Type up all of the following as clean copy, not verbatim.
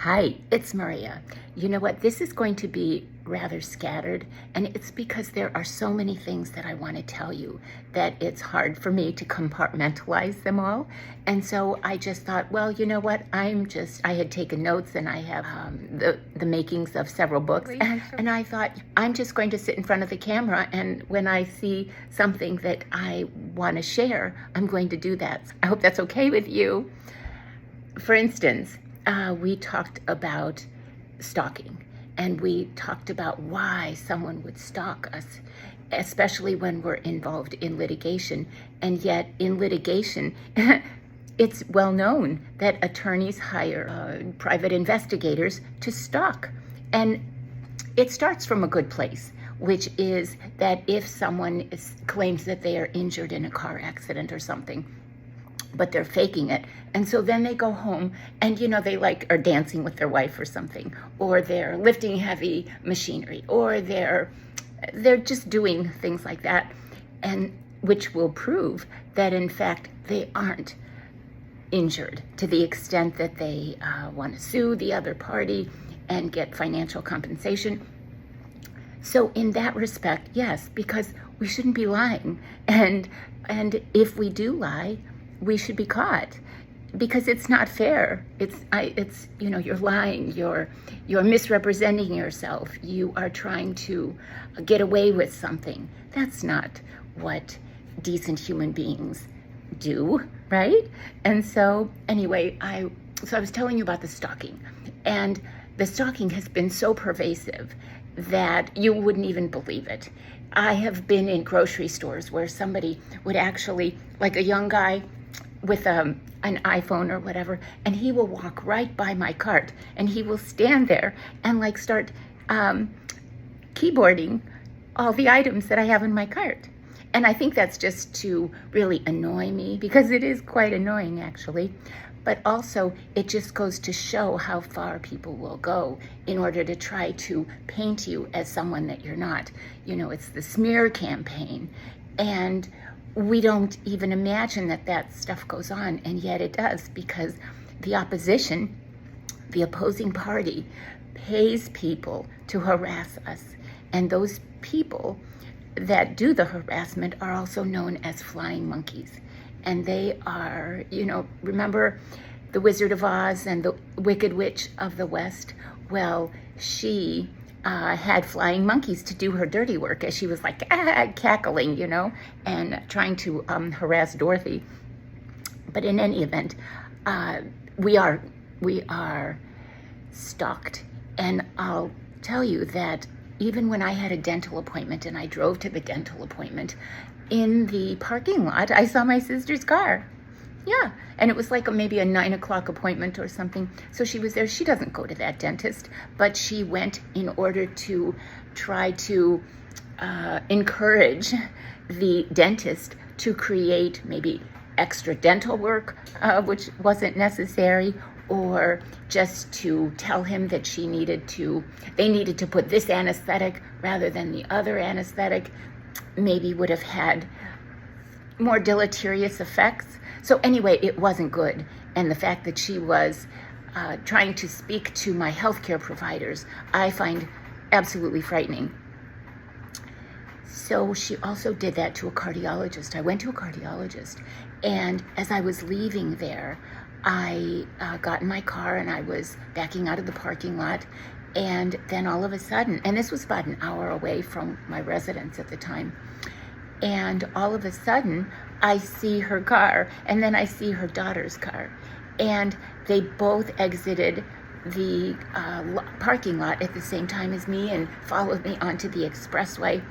Hi, it's Maria. You know what? This is going to be rather scattered, and it's because there are so many things that I want to tell you that it's hard for me to compartmentalize them all. And so I just thought, well, you know what? I had taken notes and I have the makings of several books. And I thought, I'm just going to sit in front of the camera, and when I see something that I want to share, I'm going to do that. I hope that's okay with you. For instance, we talked about stalking, and we talked about why someone would stalk us, especially when we're involved in litigation. And yet in litigation, it's well known that attorneys hire private investigators to stalk. And it starts from a good place, which is that if someone claims that they are injured in a car accident or something, but they're faking it. And so then they go home and, they are dancing with their wife or something, or they're lifting heavy machinery, or they're just doing things like that, and which will prove that in fact they aren't injured to the extent that they want to sue the other party and get financial compensation. So in that respect, yes, because we shouldn't be lying. And if we do lie, we should be caught, because it's not fair. You're lying, you're misrepresenting yourself, you are trying to get away with something. That's not what decent human beings do, right? And so anyway, I was telling you about the stalking, and the stalking has been so pervasive that you wouldn't even believe it. I have been in grocery stores where somebody would actually, like a young guy with an iPhone or whatever, and he will walk right by my cart, and he will stand there and start keyboarding all the items that I have in my cart. And I think that's just to really annoy me, because it is quite annoying actually. But also it just goes to show how far people will go in order to try to paint you as someone that you're not. It's the smear campaign, and we don't even imagine that stuff goes on, and yet it does, because the opposition, the opposing party, pays people to harass us. And those people that do the harassment are also known as flying monkeys. And they are, remember the Wizard of Oz and the Wicked Witch of the West? Well, she had flying monkeys to do her dirty work, as she was cackling, and trying to harass Dorothy. But in any event, we are stalked. And I'll tell you that even when I had a dental appointment and I drove to the dental appointment, in the parking lot, I saw my sister's car. Yeah, and it was maybe a 9 o'clock appointment or something. So she was there. She doesn't go to that dentist, but she went in order to try to encourage the dentist to create maybe extra dental work, which wasn't necessary, or just to tell him that they needed to put this anesthetic rather than the other anesthetic. Maybe would have had more deleterious effects. So anyway, it wasn't good. And the fact that she was trying to speak to my healthcare providers, I find absolutely frightening. So she also did that to a cardiologist. I went to a cardiologist, and as I was leaving there, I got in my car and I was backing out of the parking lot. And then all of a sudden, and this was about an hour away from my residence at the time, and all of a sudden I see her car, and then I see her daughter's car, and they both exited the parking lot at the same time as me and followed me onto the expressway,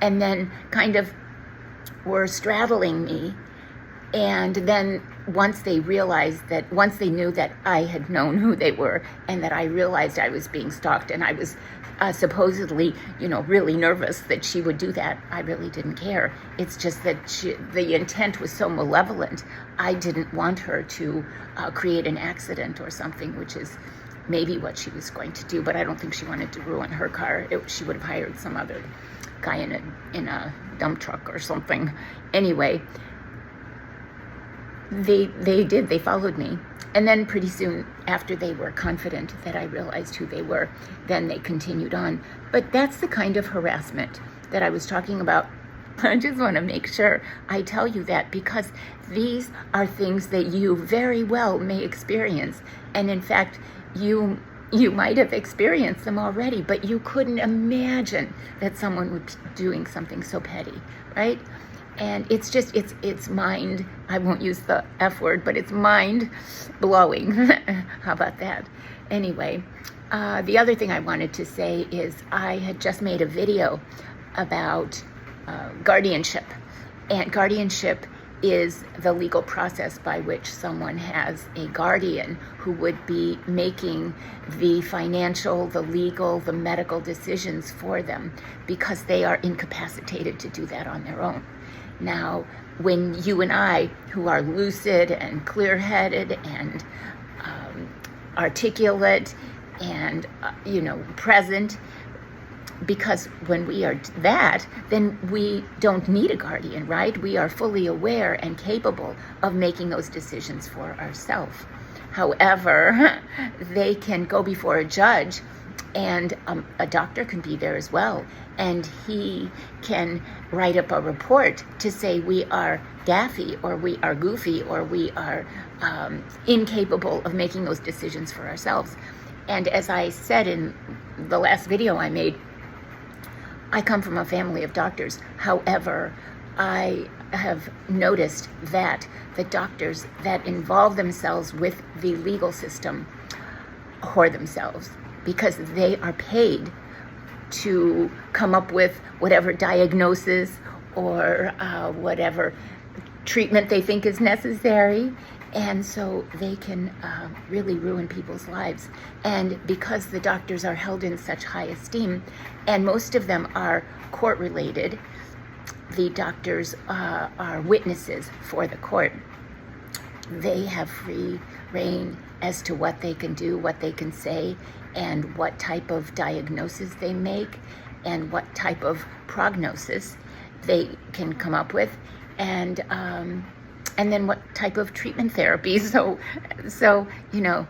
and then kind of were straddling me. And then once they knew that I had known who they were, and that I realized I was being stalked, and I was supposedly, really nervous that she would do that, I really didn't care. It's just that the intent was so malevolent. I didn't want her to create an accident or something, which is maybe what she was going to do, but I don't think she wanted to ruin her car. She would have hired some other guy in a dump truck or something. Anyway, they followed me, And then pretty soon after they were confident that I realized who they were, then they continued on. But that's the kind of harassment that I was talking about. I just want to make sure I tell you that, because these are things that you very well may experience. And in fact, you might have experienced them already, but you couldn't imagine that someone would be doing something so petty, right? And it's just, it's mind, I won't use the F word, but it's mind blowing. How about that? Anyway, the other thing I wanted to say is I had just made a video about guardianship. And guardianship is the legal process by which someone has a guardian who would be making the financial, the legal, the medical decisions for them, because they are incapacitated to do that on their own. Now, when you and I, who are lucid and clear-headed and articulate and, present, because when we are that, then we don't need a guardian, right? We are fully aware and capable of making those decisions for ourselves. However, they can go before a judge, and a doctor can be there as well, and he can write up a report to say we are daffy, or we are goofy, or we are incapable of making those decisions for ourselves. And as I said in the last video I made, I come from a family of doctors. However, I have noticed that the doctors that involve themselves with the legal system whore themselves, because they are paid to come up with whatever diagnosis or whatever treatment they think is necessary. And so they can really ruin people's lives. And because the doctors are held in such high esteem, and most of them are court-related, the doctors are witnesses for the court. They have free reign as to what they can do, what they can say, and what type of diagnosis they make, and what type of prognosis they can come up with, and then what type of treatment therapy. So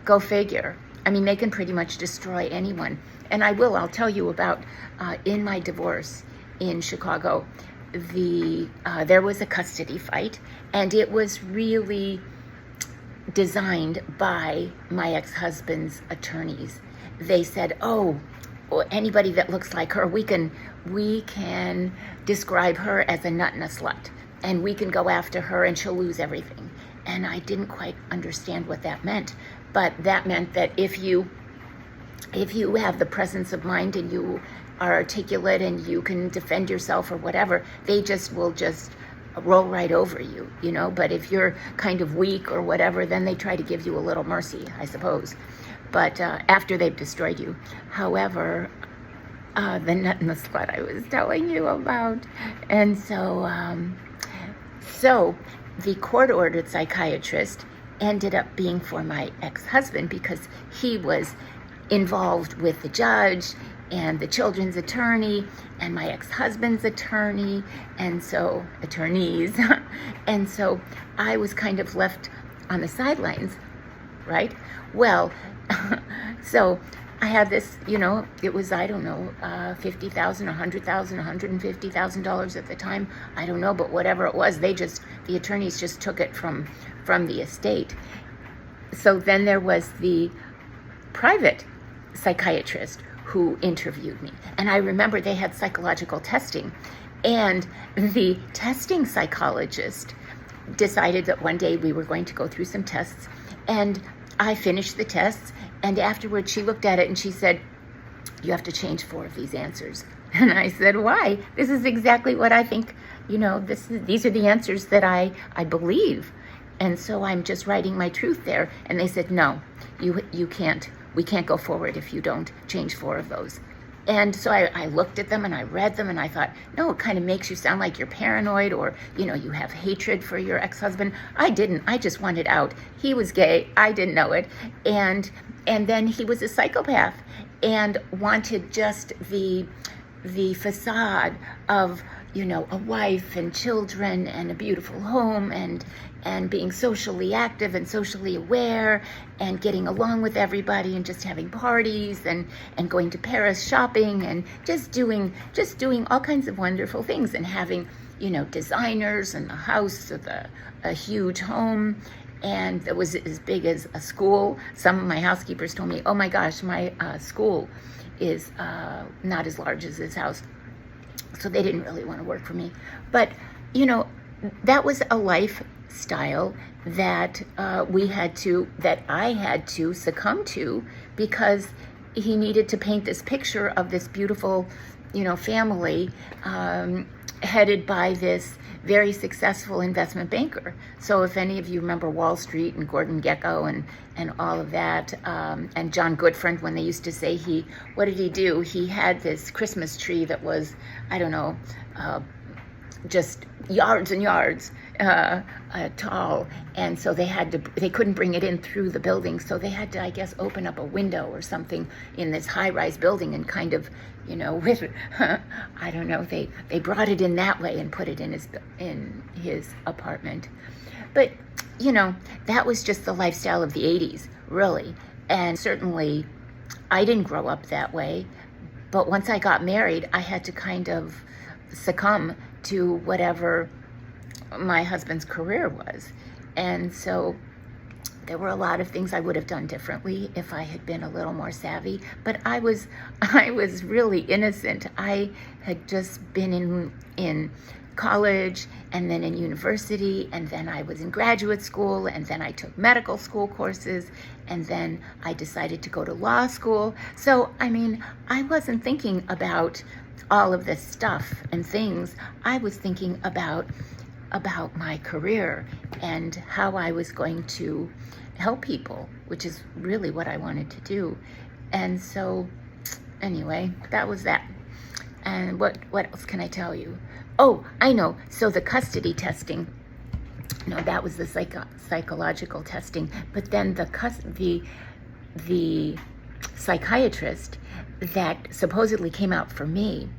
go figure. I mean, they can pretty much destroy anyone. And I'll tell you about, in my divorce in Chicago, there was a custody fight, and it was really designed by my ex-husband's attorneys. They said, anybody that looks like her, we can describe her as a nut and a slut, and we can go after her and she'll lose everything. And I didn't quite understand what that meant, but that meant that if you have the presence of mind and you are articulate and you can defend yourself or whatever, they will just roll right over you, But if you're kind of weak or whatever, then they try to give you a little mercy, I suppose. But after they've destroyed you. However, the nut and the slut I was telling you about. And so the court-ordered psychiatrist ended up being for my ex-husband, because he was involved with the judge and the children's attorney and my ex-husband's attorney, and so attorneys. And so I was kind of left on the sidelines, right? Well, so I had this, it was, I don't know, $50,000, $100,000, $150,000 at the time. I don't know, but whatever it was, the attorneys just took it from the estate. So then there was the private psychiatrist who interviewed me. And I remember they had psychological testing. And the testing psychologist decided that one day we were going to go through some tests. And I finished the tests. And afterwards she looked at it and she said, "You have to change 4 of these answers." And I said, "Why? This is exactly what I think, these are the answers that I believe. And so I'm just writing my truth there." And they said, "No, you can't. We can't go forward if you don't change 4 of those." And so I looked at them and I read them and I thought, no, it kind of makes you sound like you're paranoid, or, you have hatred for your ex-husband. I didn't. I just wanted out. He was gay. I didn't know it. And then he was a psychopath and wanted just the facade of, a wife and children and a beautiful home and being socially active and socially aware and getting along with everybody and just having parties and going to Paris shopping and just doing all kinds of wonderful things and having, designers and a house with a huge home. And that was as big as a school. Some of my housekeepers told me, oh my gosh, my school is not as large as this house. So they didn't really want to work for me. But, that was a lifestyle that I had to succumb to because he needed to paint this picture of this beautiful, family headed by this very successful investment banker. So if any of you remember Wall Street and Gordon Gekko and all of that, and John Goodfriend, when they used to say what did he do? He had this Christmas tree that was, I don't know, just yards and yards tall, and so they couldn't bring it in through the building, so they had to, I guess, open up a window or something in this high-rise building and kind of, with, I don't know, they brought it in that way and put it in his apartment. But, that was just the lifestyle of the 80s, really, and certainly I didn't grow up that way, but once I got married, I had to kind of succumb to whatever my husband's career was. And so there were a lot of things I would have done differently if I had been a little more savvy, but I was really innocent. I had just been in college and then in university, and then I was in graduate school, and then I took medical school courses, and then I decided to go to law school. So, I wasn't thinking about all of this stuff and things. I was thinking about my career and how I was going to help people, which is really what I wanted to do. And so anyway, that was that. And what else can I tell you? Oh, I know. So the custody testing, that was the psychological testing. But then the psychiatrist that supposedly came out for me,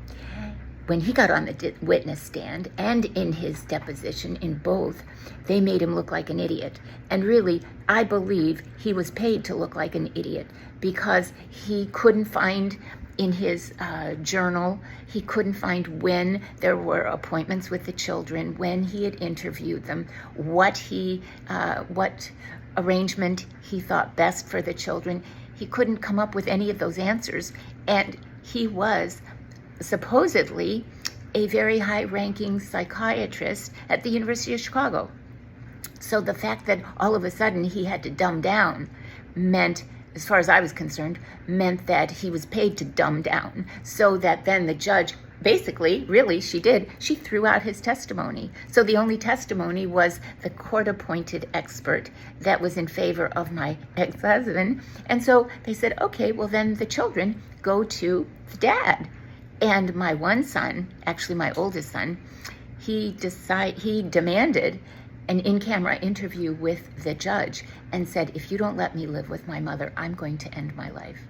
when he got on the witness stand and in his deposition, in both, they made him look like an idiot. And really, I believe he was paid to look like an idiot because he couldn't find in his journal, he couldn't find when there were appointments with the children, when he had interviewed them, what arrangement he thought best for the children. He couldn't come up with any of those answers. And he was supposedly a very high-ranking psychiatrist at the University of Chicago. So the fact that all of a sudden he had to dumb down meant, as far as I was concerned, meant that he was paid to dumb down, so that then the judge, basically, really, she threw out his testimony. So the only testimony was the court-appointed expert that was in favor of my ex-husband. And so they said, okay, well then the children go to the dad. And my one son, actually my oldest son, he demanded an in-camera interview with the judge and said, if you don't let me live with my mother, I'm going to end my life.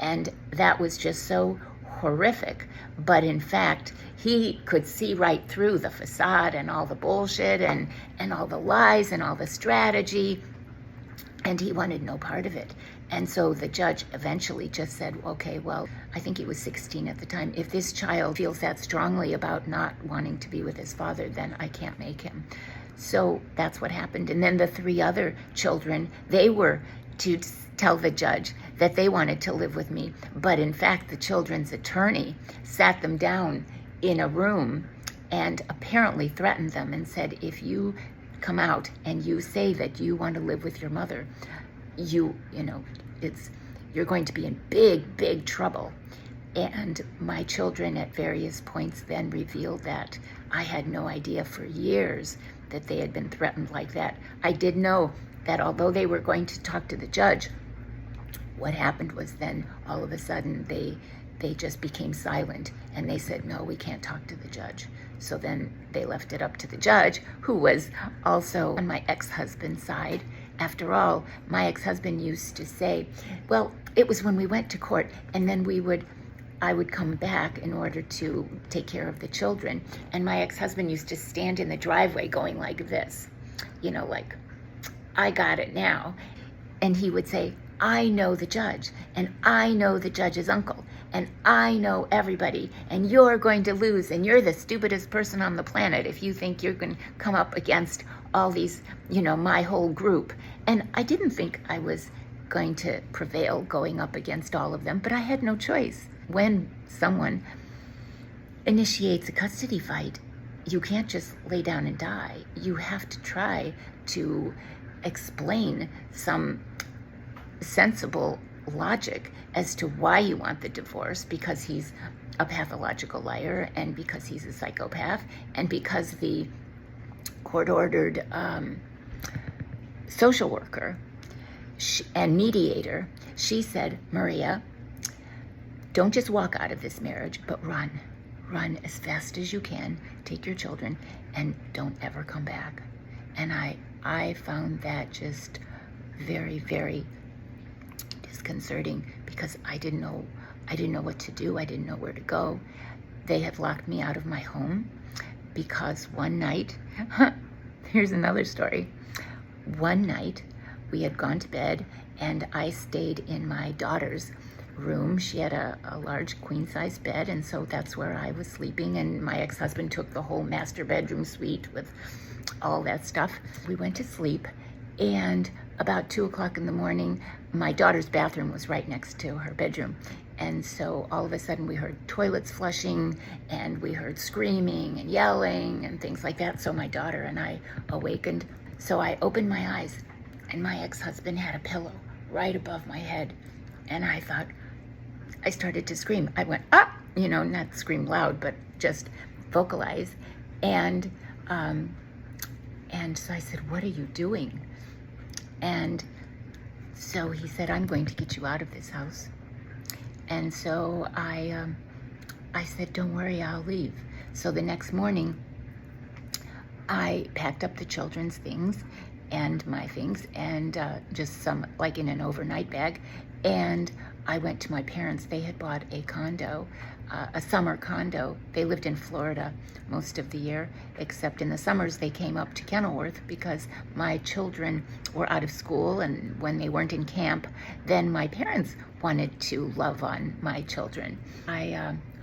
And that was just so horrific. But in fact, he could see right through the facade and all the bullshit and all the lies and all the strategy, and he wanted no part of it. And so the judge eventually just said, okay, well, I think he was 16 at the time. If this child feels that strongly about not wanting to be with his father, then I can't make him. So that's what happened. And then the 3 other children, they were to tell the judge that they wanted to live with me. But in fact, the children's attorney sat them down in a room and apparently threatened them and said, if you come out and you say that you want to live with your mother, you're going to be in big trouble. And my children at various points then revealed that I had no idea for years that they had been threatened like that. I did know that although they were going to talk to the judge, what happened was then all of a sudden they just became silent and they said, no, we can't talk to the judge. So then they left it up to the judge, who was also on my ex-husband's side. After all, my ex-husband used to say, well, it was when we went to court and then we would I would come back in order to take care of the children. And my ex-husband used to stand in the driveway going like this, like, I got it now. And he would say, I know the judge, and I know the judge's uncle, and I know everybody, and you're going to lose, and you're the stupidest person on the planet if you think you're going to come up against all these, my whole group. And I didn't think I was going to prevail going up against all of them, but I had no choice. When someone initiates a custody fight, you can't just lay down and die. You have to try to explain some sensible logic as to why you want the divorce, because he's a pathological liar, and because he's a psychopath, and because the court-ordered social worker and mediator, she said, Maria, don't just walk out of this marriage, but run as fast as you can, take your children, and don't ever come back. And I found that just very, very disconcerting, because I didn't know what to do. I didn't know where to go. They have locked me out of my home because one night, here's another story. One night we had gone to bed and I stayed in my daughter's room. She had a large queen-size bed, and so that's where I was sleeping, and my ex-husband took the whole master bedroom suite with all that stuff. We went to sleep, and about 2 o'clock in the morning, my daughter's bathroom was right next to her bedroom. And so all of a sudden we heard toilets flushing, and we heard screaming and yelling and things like that. So my daughter and I awakened. So I opened my eyes, and my ex-husband had a pillow right above my head. And I started to scream. I went, ah, not scream loud, but just vocalize. And so I said, what are you doing? And so he said, I'm going to get you out of this house. And so I said, don't worry, I'll leave. So the next morning, I packed up the children's things and my things, and just some, like in an overnight bag. And I went to my parents. They had bought a condo, a summer condo. They lived in Florida most of the year, except in the summers they came up to Kenilworth because my children were out of school, and when they weren't in camp, then my parents wanted to love on my children.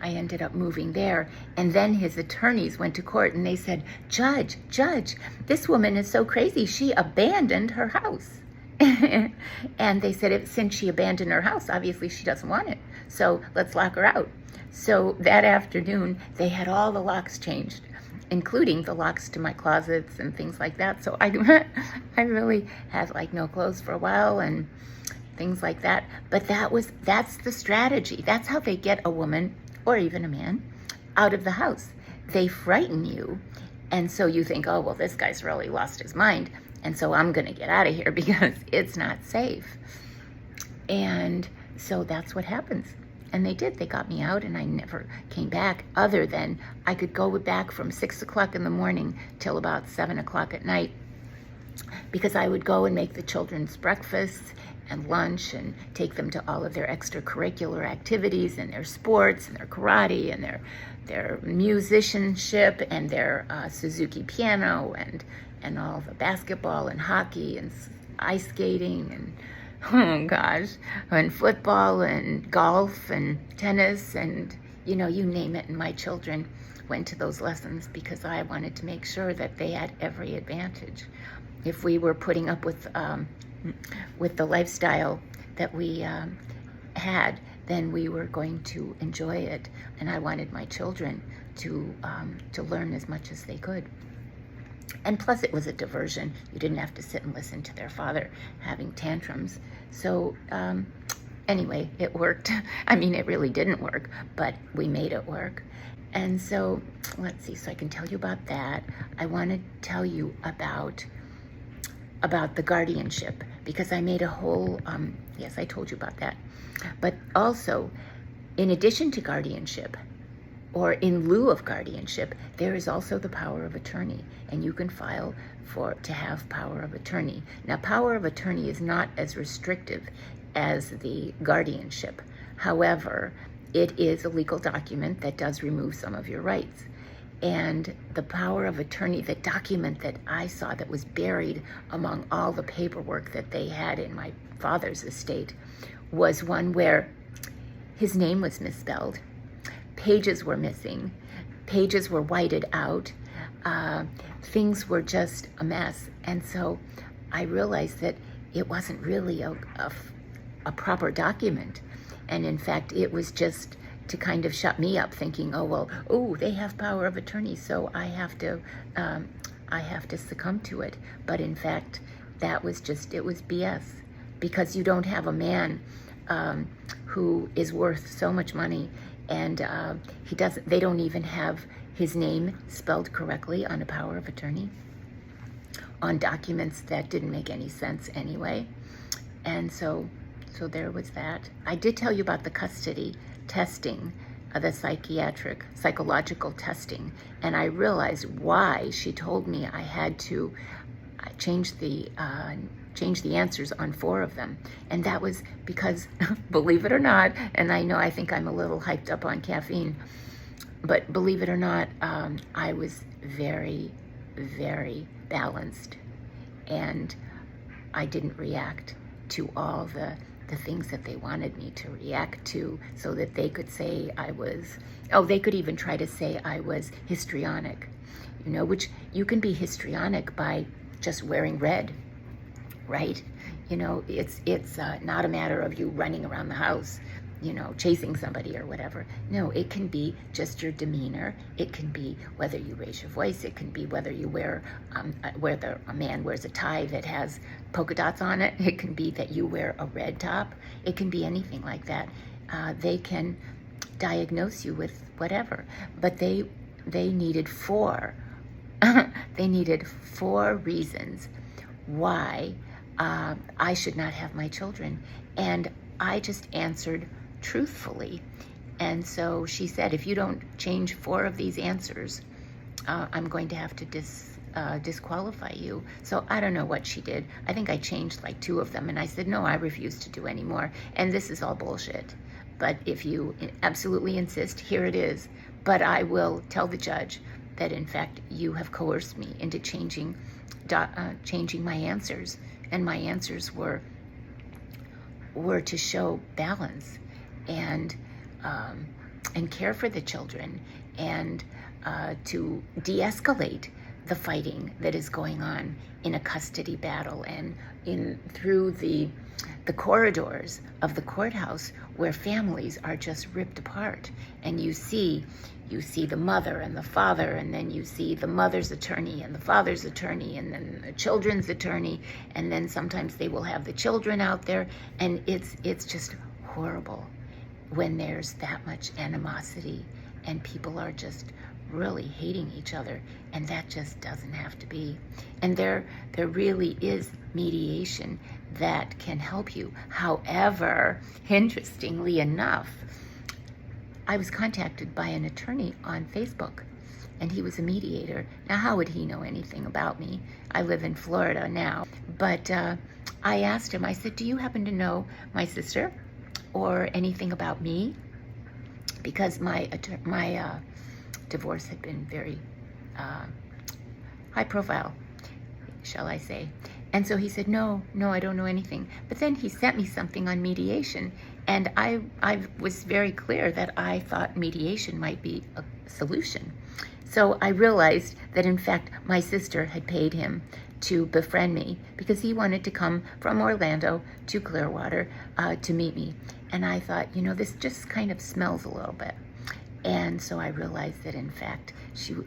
I ended up moving there, and then his attorneys went to court and they said, Judge, this woman is so crazy, she abandoned her house. And they said, since she abandoned her house, obviously she doesn't want it, so let's lock her out. So that afternoon, they had all the locks changed, including the locks to my closets and things like that. So I really had like no clothes for a while and things like that. But that's the strategy. That's how they get a woman, or even a man, out of the house. They frighten you, and so you think, oh, well, this guy's really lost his mind, and so I'm going to get out of here because it's not safe. And so that's what happens. And they did. They got me out, and I never came back, other than I could go back from 6 o'clock in the morning till about 7 o'clock at night, because I would go and make the children's breakfast and lunch and take them to all of their extracurricular activities and their sports and their karate and their musicianship and their Suzuki piano and all the basketball and hockey and ice skating and, oh gosh, and football and golf and tennis and, you name it. And my children went to those lessons because I wanted to make sure that they had every advantage. If we were putting up with the lifestyle that we had, then we were going to enjoy it. And I wanted my children to learn as much as they could. And plus, it was a diversion. You didn't have to sit and listen to their father having tantrums. So anyway, it worked. I mean, it really didn't work, but we made it work. And so, let's see, so I can tell you about that. I want to tell you about the guardianship, because I made a whole, yes, I told you about that. But also, in addition to guardianship, or in lieu of guardianship, there is also the power of attorney, and you can file to have power of attorney. Now, power of attorney is not as restrictive as the guardianship. However, it is a legal document that does remove some of your rights. And the power of attorney, the document that I saw that was buried among all the paperwork that they had in my father's estate, was one where his name was misspelled, pages were missing, pages were whited out, things were just a mess. And so I realized that it wasn't really a proper document. And in fact, it was just to kind of shut me up, thinking, oh, well, oh, they have power of attorney, so I have to succumb to it. But in fact, that was just, it was BS, because you don't have a man who is worth so much money, and they don't even have his name spelled correctly on a power of attorney, on documents that didn't make any sense anyway. And so there was that. I did tell you about the custody testing, the psychological testing, and I realized why she told me I had to change the answers on 4 of them. And that was because, believe it or not, and I think I'm a little hyped up on caffeine, but believe it or not, I was very, very balanced, and I didn't react to all the things that they wanted me to react to, so that they could say they could even try to say I was histrionic, which you can be histrionic by just wearing red, right? It's not a matter of you running around the house, chasing somebody or whatever. No, it can be just your demeanor. It can be whether you raise your voice. It can be whether you whether a man wears a tie that has polka dots on it. It can be that you wear a red top. It can be anything like that. They can diagnose you with whatever. But they needed 4. They needed 4 reasons why I should not have my children, and I just answered truthfully. And so she said, if you don't change 4 of these answers, I'm going to have to disqualify you. So I don't know what she did. I think I changed like 2 of them, and I said, no, I refuse to do any more, and this is all bullshit. But if you absolutely insist, here it is. But I will tell the judge that in fact you have coerced me into changing my answers, and my answers were to show balance and care for the children, and to de-escalate the fighting that is going on in a custody battle, and through the corridors of the courthouse, where families are just ripped apart, and you see the mother and the father, and then you see the mother's attorney and the father's attorney, and then the children's attorney, and then sometimes they will have the children out there, and it's just horrible when there's that much animosity and people are just really hating each other, and that just doesn't have to be. And there really is mediation that can help you. However, interestingly enough, I was contacted by an attorney on Facebook, and he was a mediator. Now, how would he know anything about me? I live in Florida now. But I asked him, I said, do you happen to know my sister or anything about me? Because my divorce had been very high profile, shall I say. And so he said, no, I don't know anything. But then he sent me something on mediation, and I was very clear that I thought mediation might be a solution. So I realized that in fact my sister had paid him to befriend me, because he wanted to come from Orlando to Clearwater to meet me. And I thought, this just kind of smells a little bit. And so I realized that in fact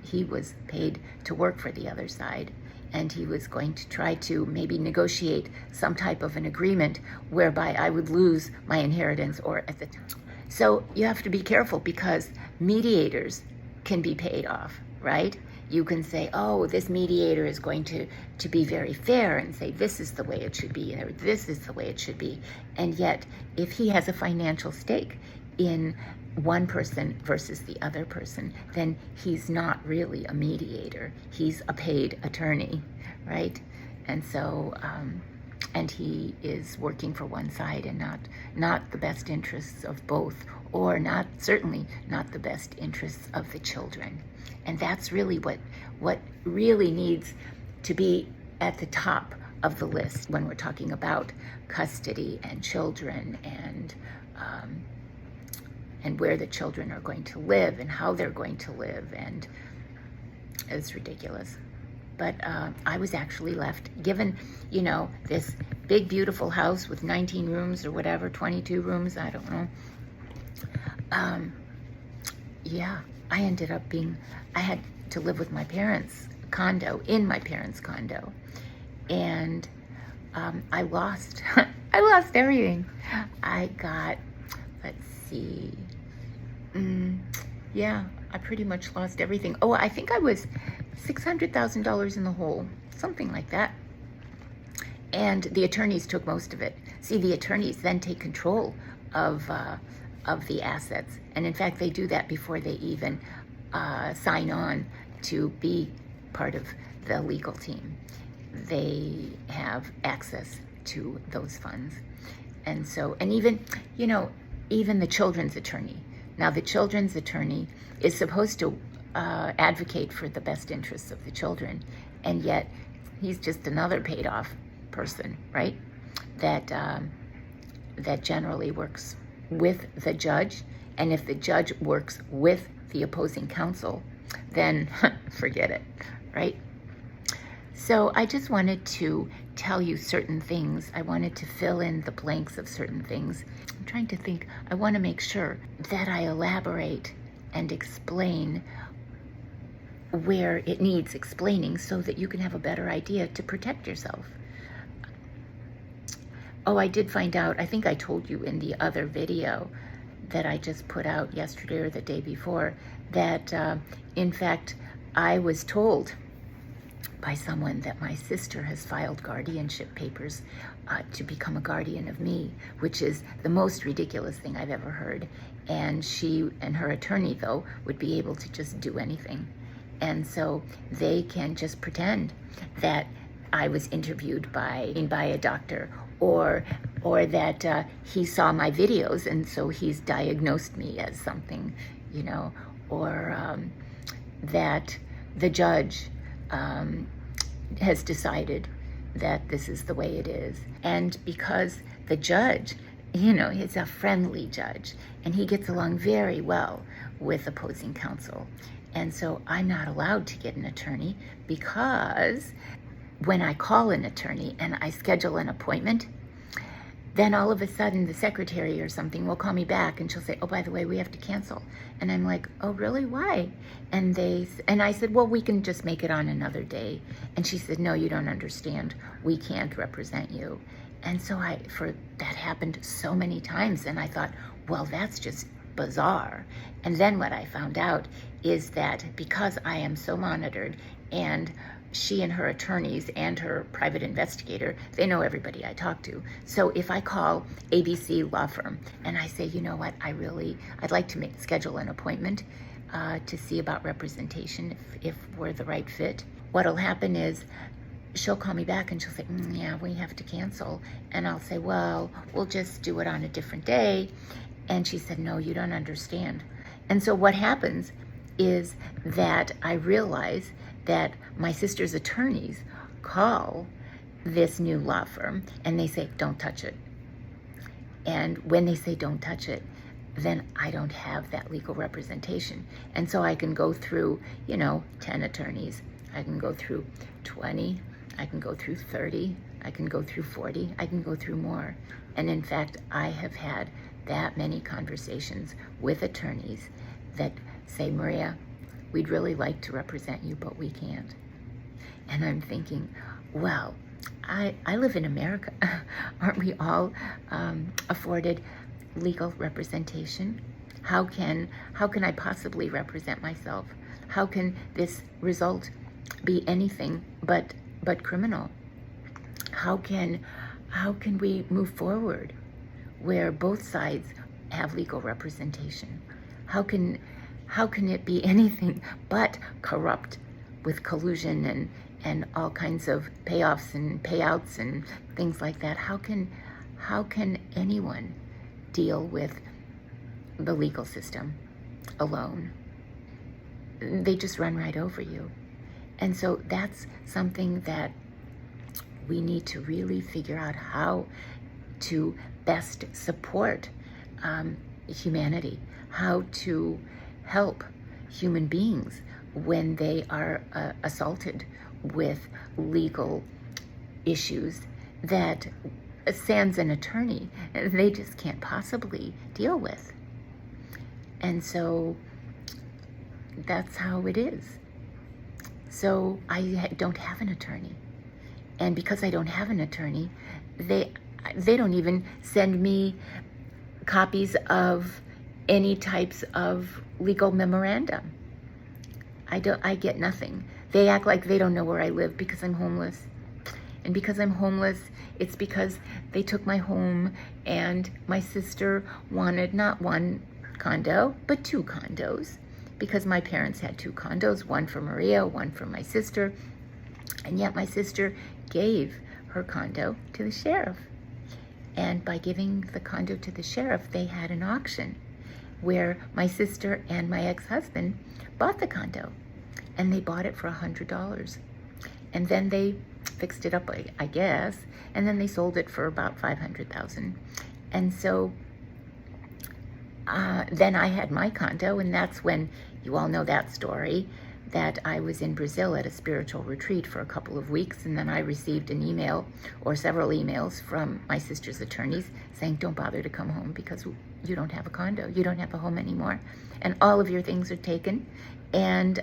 he was paid to work for the other side, and he was going to try to maybe negotiate some type of an agreement whereby I would lose my inheritance, or at the time. So you have to be careful, because mediators can be paid off, right? You can say, oh, this mediator is going to be very fair, and say this is the way it should be, or this is the way it should be. And yet, if he has a financial stake in one person versus the other person, then he's not really a mediator. He's a paid attorney, right? And so, and he is working for one side and not the best interests of both, or not, certainly not the best interests of the children. And that's really what really needs to be at the top of the list when we're talking about custody and children and where the children are going to live and how they're going to live. And it's ridiculous. But I was actually left, given, this big, beautiful house with 19 rooms or whatever, 22 rooms, I don't know. I ended up I had to live with my parents' condo, in my parents' condo. And I lost, I lost everything. I got, let's see, I pretty much lost everything. Oh, I think I was $600,000 in the hole, something like that. And the attorneys took most of it. See, the attorneys then take control of the assets. And in fact, they do that before they even sign on to be part of the legal team. They have access to those funds. And so, and even the children's attorney. Now, the children's attorney is supposed to advocate for the best interests of the children, and yet he's just another paid off person, right? That generally works with the judge, and if the judge works with the opposing counsel, then forget it, right? So I just wanted to tell you certain things. I wanted to fill in the blanks of certain things. I'm trying to think. I want to make sure that I elaborate and explain where it needs explaining so that you can have a better idea to protect yourself. Oh, I did find out, I think I told you in the other video that I just put out yesterday or the day before, that in fact, I was told by someone that my sister has filed guardianship papers to become a guardian of me, which is the most ridiculous thing I've ever heard. And she and her attorney, though, would be able to just do anything. And so they can just pretend that I was interviewed by a doctor, or that he saw my videos and so he's diagnosed me as something, or that the judge has decided that this is the way it is. And because the judge, is a friendly judge and he gets along very well with opposing counsel. And so I'm not allowed to get an attorney, because when I call an attorney and I schedule an appointment, then all of a sudden the secretary or something will call me back and she'll say, oh, by the way, we have to cancel. And I'm like, oh, really? Why? And I said, well, we can just make it on another day. And she said, no, you don't understand. We can't represent you. And so that happened so many times. And I thought, well, that's just bizarre. And then what I found out is that because I am so monitored, and she and her attorneys and her private investigator, they know everybody I talk to. So if I call ABC Law Firm and I say, you know what, I'd like to schedule an appointment to see about representation if we're the right fit, what'll happen is she'll call me back and she'll say, yeah, we have to cancel. And I'll say, well, we'll just do it on a different day. And she said, no, you don't understand. And so what happens is that I realize that my sister's attorneys call this new law firm and they say, don't touch it. And when they say don't touch it, then I don't have that legal representation. And so I can go through, 10 attorneys. I can go through 20. I can go through 30. I can go through 40. I can go through more. And in fact, I have had that many conversations with attorneys that say, Maria, we'd really like to represent you, but we can't. And I'm thinking, well, I live in America. Aren't we all afforded legal representation? How can I possibly represent myself? How can this result be anything but criminal? How can we move forward where both sides have legal representation? How can it be anything but corrupt with collusion and all kinds of payoffs and payouts and things like that? How can anyone deal with the legal system alone. They just run right over you. And so that's something that we need to really figure out how to best support humanity, how to help human beings when they are assaulted with legal issues that sans an attorney, they just can't possibly deal with. And so that's how it is. So I don't have an attorney. And because I don't have an attorney, they don't even send me copies of any types of legal memorandum. I get nothing. They act like they don't know where I live because I'm homeless. And because I'm homeless, it's because they took my home, and my sister wanted not one condo, but 2 condos, because my parents had 2 condos, one for Maria, one for my sister. And yet my sister gave her condo to the sheriff. And by giving the condo to the sheriff, they had an auction where my sister and my ex-husband bought the condo. And they bought it for $100. And then they fixed it up, I guess, and then they sold it for about $500,000. And so then I had my condo, and that's when, you all know that story, that I was in Brazil at a spiritual retreat for a couple of weeks, and then I received an email or several emails from my sister's attorneys saying, don't bother to come home because you don't have a condo, you don't have a home anymore, and all of your things are taken, and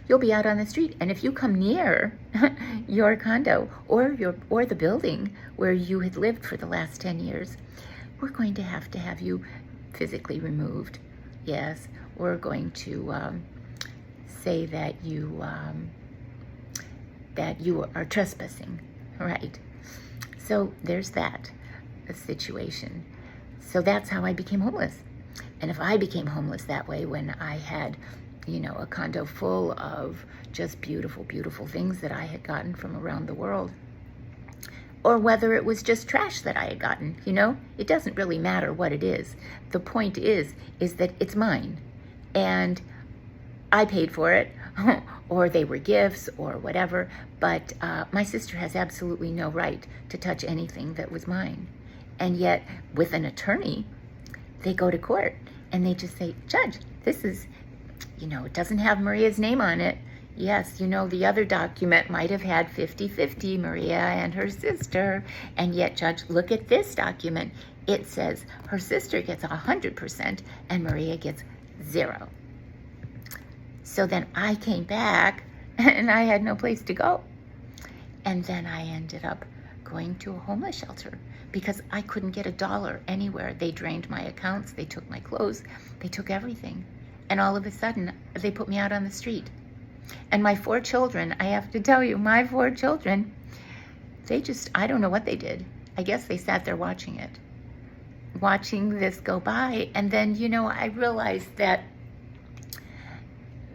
you'll be out on the street. And if you come near your condo or the building where you had lived for the last 10 years, we're going to have you physically removed. Yes, we're going to say that you are trespassing, right? So there's that situation. So that's how I became homeless. And if I became homeless that way when I had, a condo full of just beautiful, beautiful things that I had gotten from around the world, or whether it was just trash that I had gotten, it doesn't really matter what it is. The point is that it's mine, and I paid for it, or they were gifts or whatever, but my sister has absolutely no right to touch anything that was mine. And yet, with an attorney, they go to court and they just say, Judge, this is, it doesn't have Maria's name on it. Yes, the other document might have had 50-50, Maria and her sister. And yet, Judge, look at this document. It says her sister gets 100% and Maria gets 0. So then I came back and I had no place to go. And then I ended up going to a homeless shelter because I couldn't get $1 anywhere. They drained my accounts, they took my clothes, they took everything. And all of a sudden, they put me out on the street. And my 4 children, I have to tell you, my 4 children, I don't know what they did. I guess they sat there watching this go by. And then, I realized that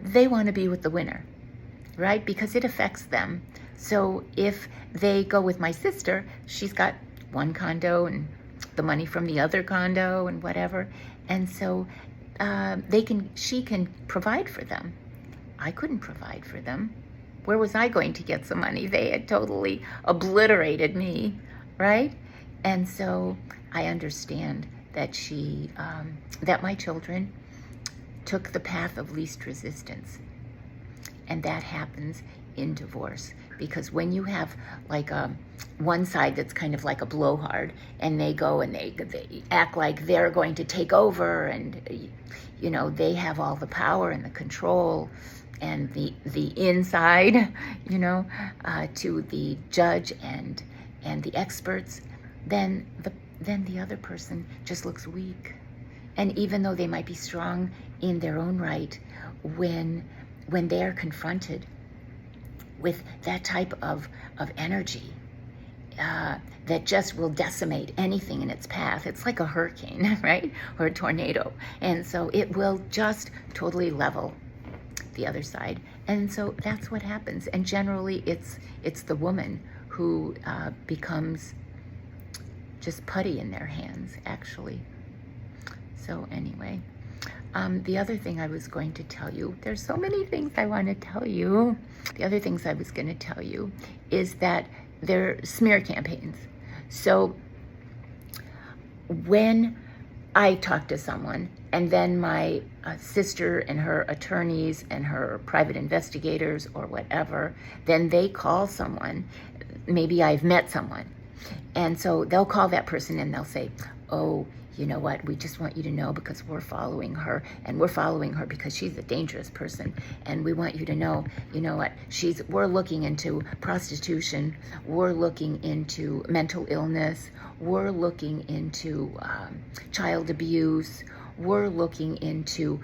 they want to be with the winner, right? Because it affects them. So if they go with my sister, she's got 1 condo and the money from the other condo and whatever. And so she can provide for them. I couldn't provide for them. Where was I going to get some money? They had totally obliterated me, right? And so I understand that that my children took the path of least resistance. And that happens in divorce. Because when you have like one side that's kind of like a blowhard, and they go and they act like they're going to take over, and they have all the power and the control and the inside, to the judge and the experts, then the other person just looks weak. And even though they might be strong in their own right, when they are confronted with that type of energy that just will decimate anything in its path, it's like a hurricane, right? Or a tornado. And so it will just totally level the other side. And so that's what happens. And generally it's the woman who becomes just putty in their hands, actually. So anyway, the other thing I was going to tell you, there's so many things I want to tell you. The other things I was going to tell you is that they're smear campaigns. So when I talk to someone and then my sister and her attorneys and her private investigators or whatever, then they call someone, maybe I've met someone, and so they'll call that person and they'll say, oh, you know what, we just want you to know because we're following her, and we're following her because she's a dangerous person, and we want you to know, you know what, we're looking into prostitution, we're looking into mental illness, we're looking into child abuse, we're looking into,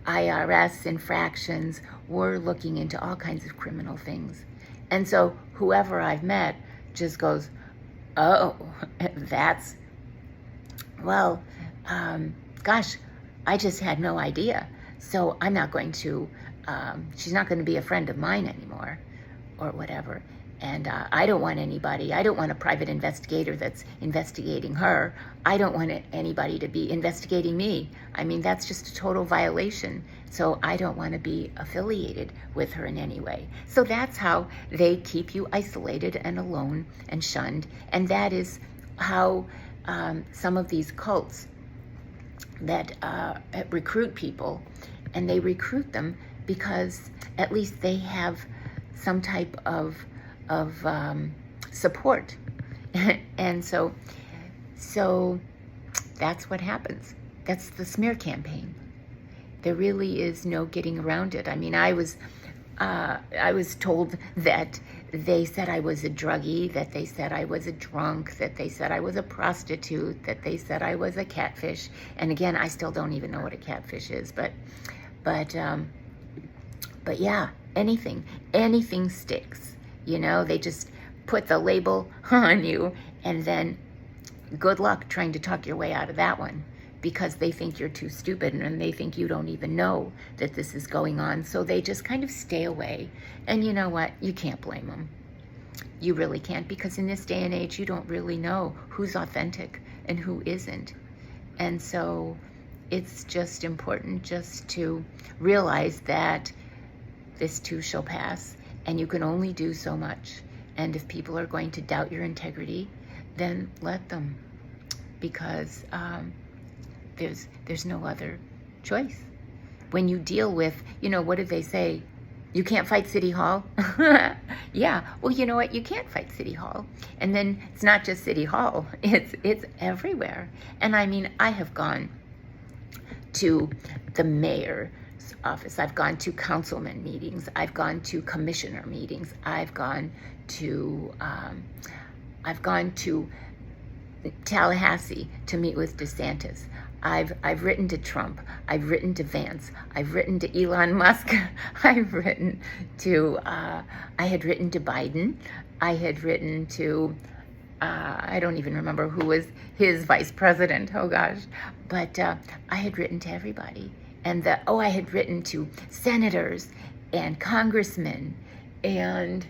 IRS infractions, we're looking into all kinds of criminal things. And so whoever I've met just goes, oh, that's, well, gosh, I just had no idea. So I'm not going to, she's not going to be a friend of mine anymore or whatever. And I don't want a private investigator that's investigating her. I don't want anybody to be investigating me. I mean, that's just a total violation. So I don't want to be affiliated with her in any way. So that's how they keep you isolated and alone and shunned. And that is how some of these cults that recruit people, and they recruit them because at least they have some type of support. And so that's what happens. That's the smear campaign. There really is no getting around it. I mean, I was told that they said I was a druggie, that they said I was a drunk, that they said I was a prostitute, that they said I was a catfish. And again, I still don't even know what a catfish is, but yeah, anything sticks. You know, they just put the label on you, and then good luck trying to talk your way out of that one, because they think you're too stupid and they think you don't even know that this is going on. So they just kind of stay away. And you know what? You can't blame them. You really can't, because in this day and age, you don't really know who's authentic and who isn't. And so it's just important just to realize that this too shall pass, and you can only do so much. And if people are going to doubt your integrity, then let them, because there's no other choice. When you deal with, what did they say? You can't fight City Hall? Yeah, well, you know what? You can't fight City Hall. And then it's not just City Hall, it's everywhere. And I mean, I have gone to the mayor's office, I've gone to councilman meetings, I've gone to commissioner meetings, I've gone to Tallahassee to meet with DeSantis. I've written to Trump. I've written to Vance. I've written to Elon Musk. I've written to, I had written to Biden. I had written to, I don't even remember who was his vice president. Oh gosh. But I had written to everybody. And I had written to senators and congressmen and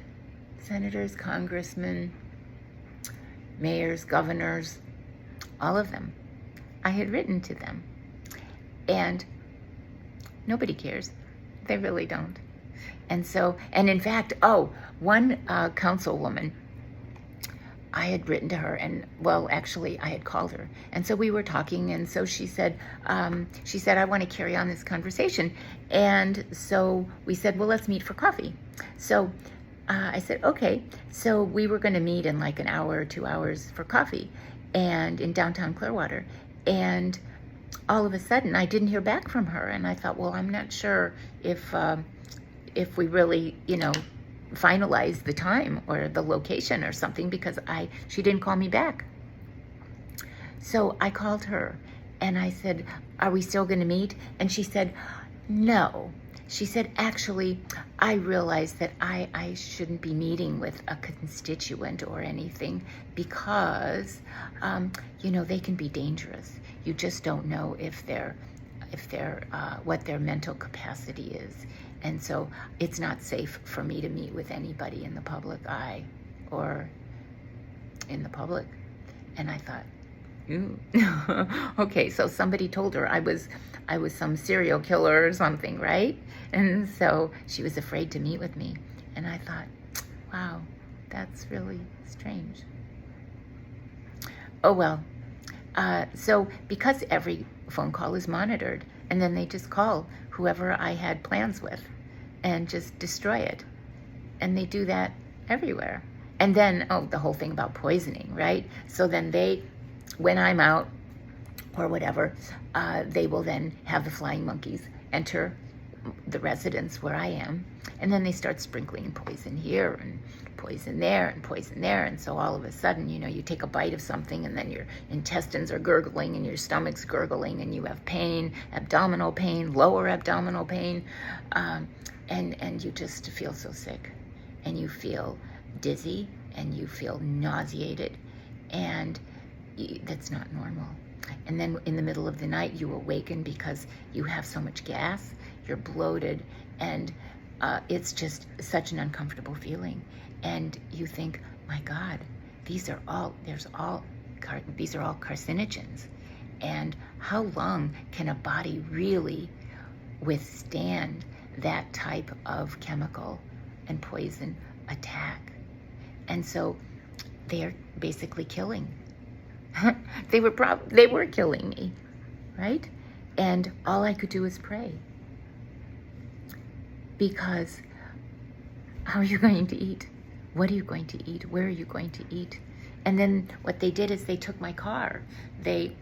mayors, governors, all of them. I had written to them. And nobody cares. They really don't. And so, and in fact, one councilwoman, I had written to her, and well, actually I had called her. And so we were talking, and so she said, I want to carry on this conversation. And so we said, well, let's meet for coffee. So I said, okay. So we were going to meet in like an hour or 2 hours for coffee, and in downtown Clearwater. And all of a sudden I didn't hear back from her. And I thought, well, I'm not sure if we really, finalize the time or the location or something, because she didn't call me back. So I called her and I said, are we still going to meet? And she said, no. She said, actually, I realized that I shouldn't be meeting with a constituent or anything because, they can be dangerous. You just don't know if they're what their mental capacity is. And so it's not safe for me to meet with anybody in the public eye or in the public. And I thought, Okay, so somebody told her I was some serial killer or something, right? And so she was afraid to meet with me. And I thought, wow, that's really strange. Oh well. So because every phone call is monitored, and then they just call whoever I had plans with and just destroy it. And they do that everywhere. And then, oh, the whole thing about poisoning, right? So then when I'm out or whatever, they will then have the flying monkeys enter the residence where I am, and then they start sprinkling poison here and poison there and poison there, and so all of a sudden, you take a bite of something and then your intestines are gurgling and your stomach's gurgling and you have pain, abdominal pain, lower abdominal pain, and you just feel so sick, and you feel dizzy and you feel nauseated, and that's not normal. And then in the middle of the night, you awaken because you have so much gas, you're bloated, and it's just such an uncomfortable feeling. And you think, my God, these are all carcinogens. And how long can a body really withstand that type of chemical and poison attack? And so they're basically killing. They were killing me, right? And all I could do was pray. Because how are you going to eat? What are you going to eat? Where are you going to eat? And then what they did is they took my car. They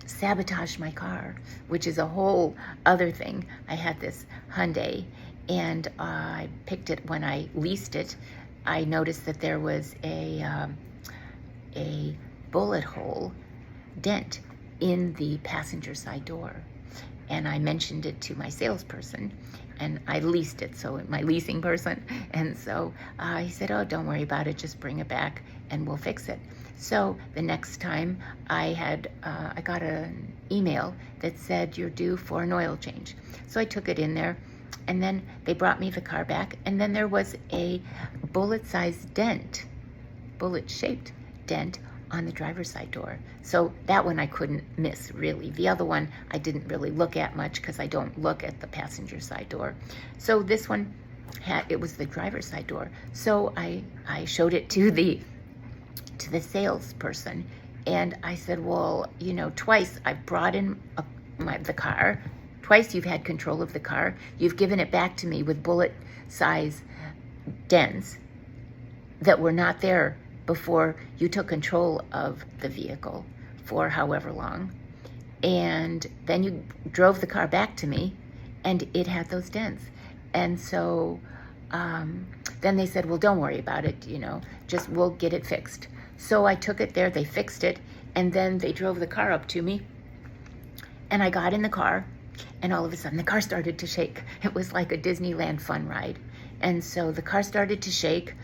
sabotaged my car, which is a whole other thing. I had this Hyundai, and I picked it when I leased it. I noticed that there was a bullet hole dent in the passenger side door. And I mentioned it to my salesperson, and I leased it, so my leasing person. And so he said, oh, don't worry about it, just bring it back and we'll fix it. So the next time I got an email that said you're due for an oil change. So I took it in there, and then they brought me the car back, and then there was a bullet-sized dent, bullet-shaped dent on the driver's side door. So that one I couldn't miss, really. The other one I didn't really look at much because I don't look at the passenger side door. So this one it was the driver's side door. So I showed it to the salesperson, and I said, well, twice I've brought in the car. Twice you've had control of the car. You've given it back to me with bullet size dents that were not there before you took control of the vehicle for however long. And then you drove the car back to me, and it had those dents. And so then they said, well, don't worry about it, just we'll get it fixed. So I took it there, they fixed it, and then they drove the car up to me, and I got in the car, and all of a sudden the car started to shake. It was like a Disneyland fun ride. And so the car started to shake,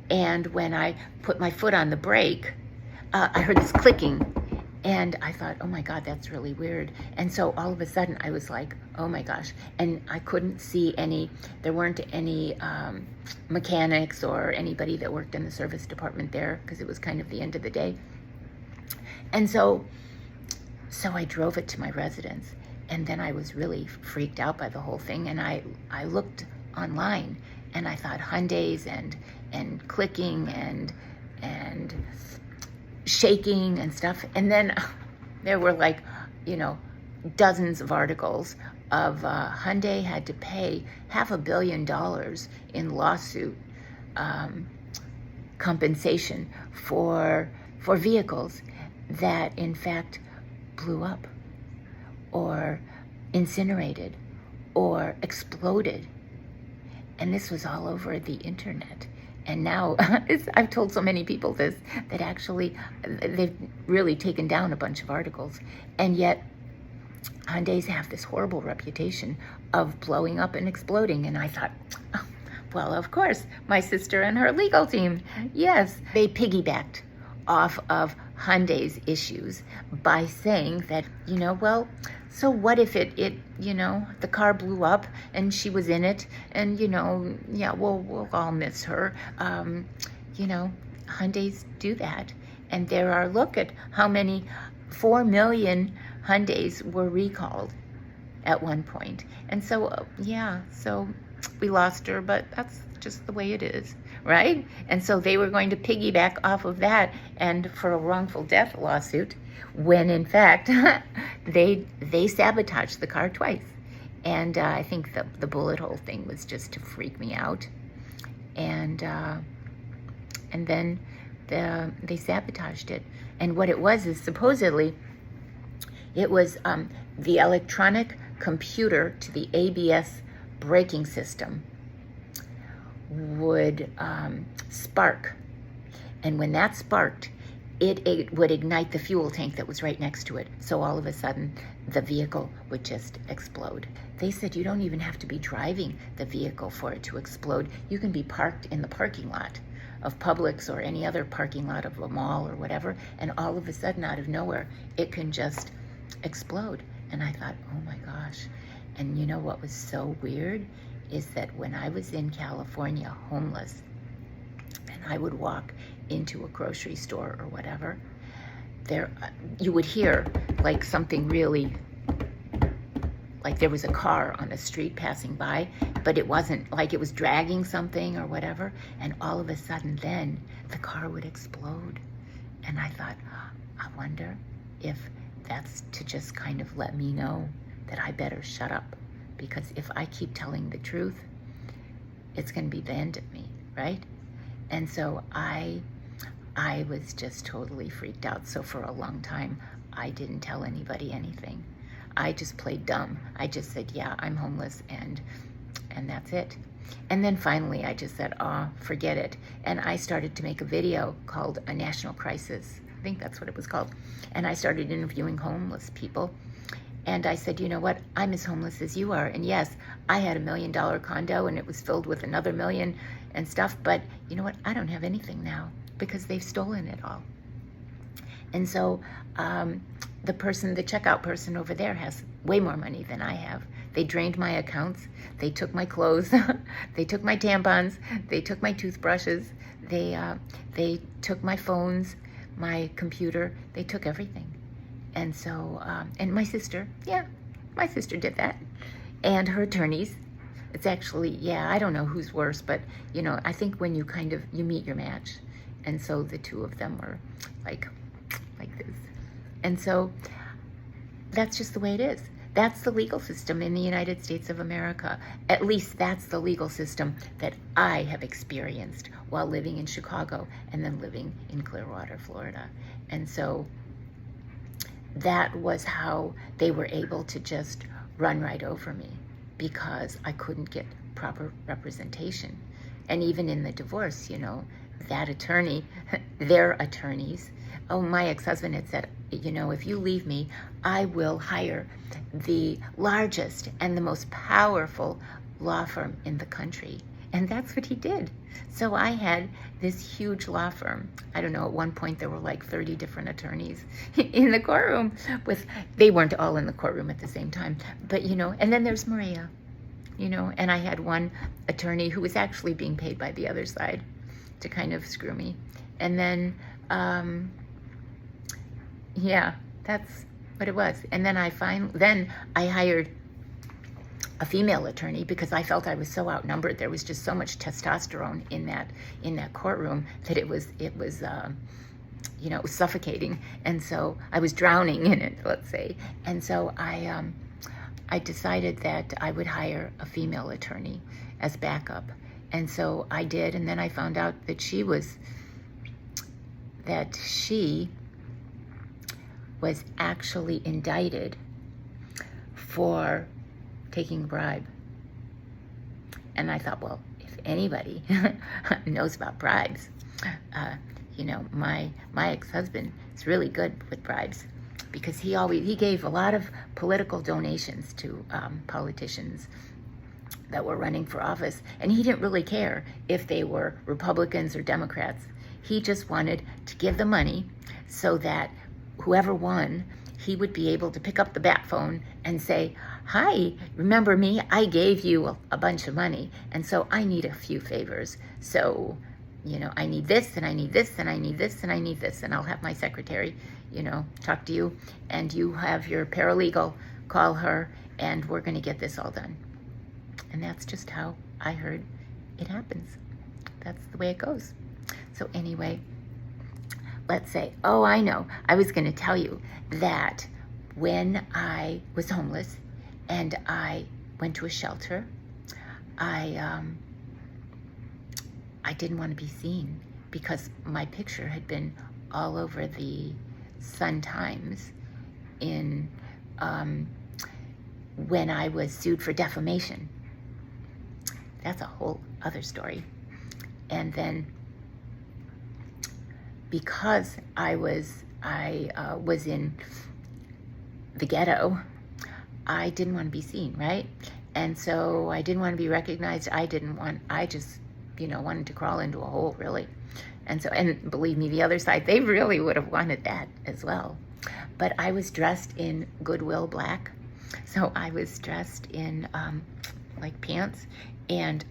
and when I put my foot on the brake, I heard this clicking, and I thought, oh my God, that's really weird. And so all of a sudden I was like, oh my gosh. And I couldn't see there weren't any mechanics or anybody that worked in the service department there, because it was kind of the end of the day. And so I drove it to my residence, and then I was really freaked out by the whole thing. And I looked online, and I thought Hyundais and clicking and shaking and stuff. And then there were dozens of articles of Hyundai had to pay $500 million in lawsuit compensation for vehicles that in fact blew up or incinerated or exploded. And this was all over the internet. And now, I've told so many people this, that actually they've really taken down a bunch of articles. And yet, Hyundais have this horrible reputation of blowing up and exploding. And I thought, oh, well, of course, my sister and her legal team, yes, they piggybacked off of Hyundai's issues by saying that, well, so what if it the car blew up and she was in it, and yeah, we'll all miss her. Hyundais do that, and look at how many 4 million Hyundais were recalled at one point. And so, so we lost her, but that's just the way it is, right? And so they were going to piggyback off of that and for a wrongful death lawsuit, when in fact they sabotaged the car twice. And I think the bullet hole thing was just to freak me out. And then they sabotaged it. And what it was is supposedly it was the electronic computer to the ABS braking system would spark. And when that sparked, it would ignite the fuel tank that was right next to it. So all of a sudden, the vehicle would just explode. They said you don't even have to be driving the vehicle for it to explode. You can be parked in the parking lot of Publix or any other parking lot of a mall or whatever, and all of a sudden, out of nowhere, it can just explode. And I thought, oh my gosh. And you know what was so weird is that when I was in California homeless, and I would walk into a grocery store or whatever, there you would hear like something really, like there was a car on a street passing by, but it wasn't like it was dragging something or whatever, and all of a sudden then the car would explode. And I thought, I wonder if that's to just kind of let me know that I better shut up, because if I keep telling the truth, it's going to be the end of me, right? And so I was just totally freaked out. So for a long time, I didn't tell anybody anything. I just played dumb. I just said, yeah, I'm homeless, and that's it. And then finally, I just said, oh, forget it. And I started to make a video called A National Crisis. I think that's what it was called. And I started interviewing homeless people. And I said, you know what? I'm as homeless as you are. And yes, I had $1 million condo and it was filled with another million and stuff. But you know what? I don't have anything now because they've stolen it all. And so the checkout person over there has way more money than I have. They drained my accounts. They took my clothes. They took my tampons. They took my toothbrushes. They took my phones, my computer. They took everything. And so, and my sister did that. And her attorneys. It's actually, I don't know who's worse, but, you know, I think when you you meet your match. And so the two of them were like this. And so that's just the way it is. That's the legal system in the United States of America. At least that's the legal system that I have experienced while living in Chicago and then living in Clearwater, Florida. And so that was how they were able to just run right over me, because I couldn't get proper representation. And even in the divorce, you know, that attorney, their attorneys, my ex-husband had said, you know, if you leave me, I will hire the largest and the most powerful law firm in the country. And that's what he did. So I had this huge law firm. I don't know, at one point there were like 30 different attorneys in the courtroom they weren't all in the courtroom at the same time, but you know, and then there's Maria, you know, and I had one attorney who was actually being paid by the other side to kind of screw me. And then, that's what it was. And then I hired a female attorney because I felt I was so outnumbered. There was just so much testosterone in that courtroom that it was it was suffocating. And so I was drowning in it, let's say. And so I decided that I would hire a female attorney as backup. And so I did, and then I found out that she was actually indicted for taking a bribe. And I thought, well, if anybody knows about bribes, my ex-husband is really good with bribes, because he gave a lot of political donations to politicians that were running for office, and he didn't really care if they were Republicans or Democrats. He just wanted to give the money so that whoever won, he would be able to pick up the bat phone and say, hi, remember me? I gave you a bunch of money, and so I need a few favors. So, I need this, and I need this, and I need this, and I need this, and I'll have my secretary, talk to you, and you have your paralegal call her, and we're going to get this all done. And that's just how I heard it happens. That's the way it goes. So anyway, let's say, oh, I know, I was going to tell you that when I was homeless and I went to a shelter, I didn't want to be seen because my picture had been all over the Sun Times in when I was sued for defamation. That's a whole other story. And then because I was in the ghetto, I didn't want to be seen, right? And so I didn't want to be recognized. I just wanted to crawl into a hole, really. And believe me, the other side, they really would have wanted that as well. But I was dressed in Goodwill black. So I was dressed in like pants and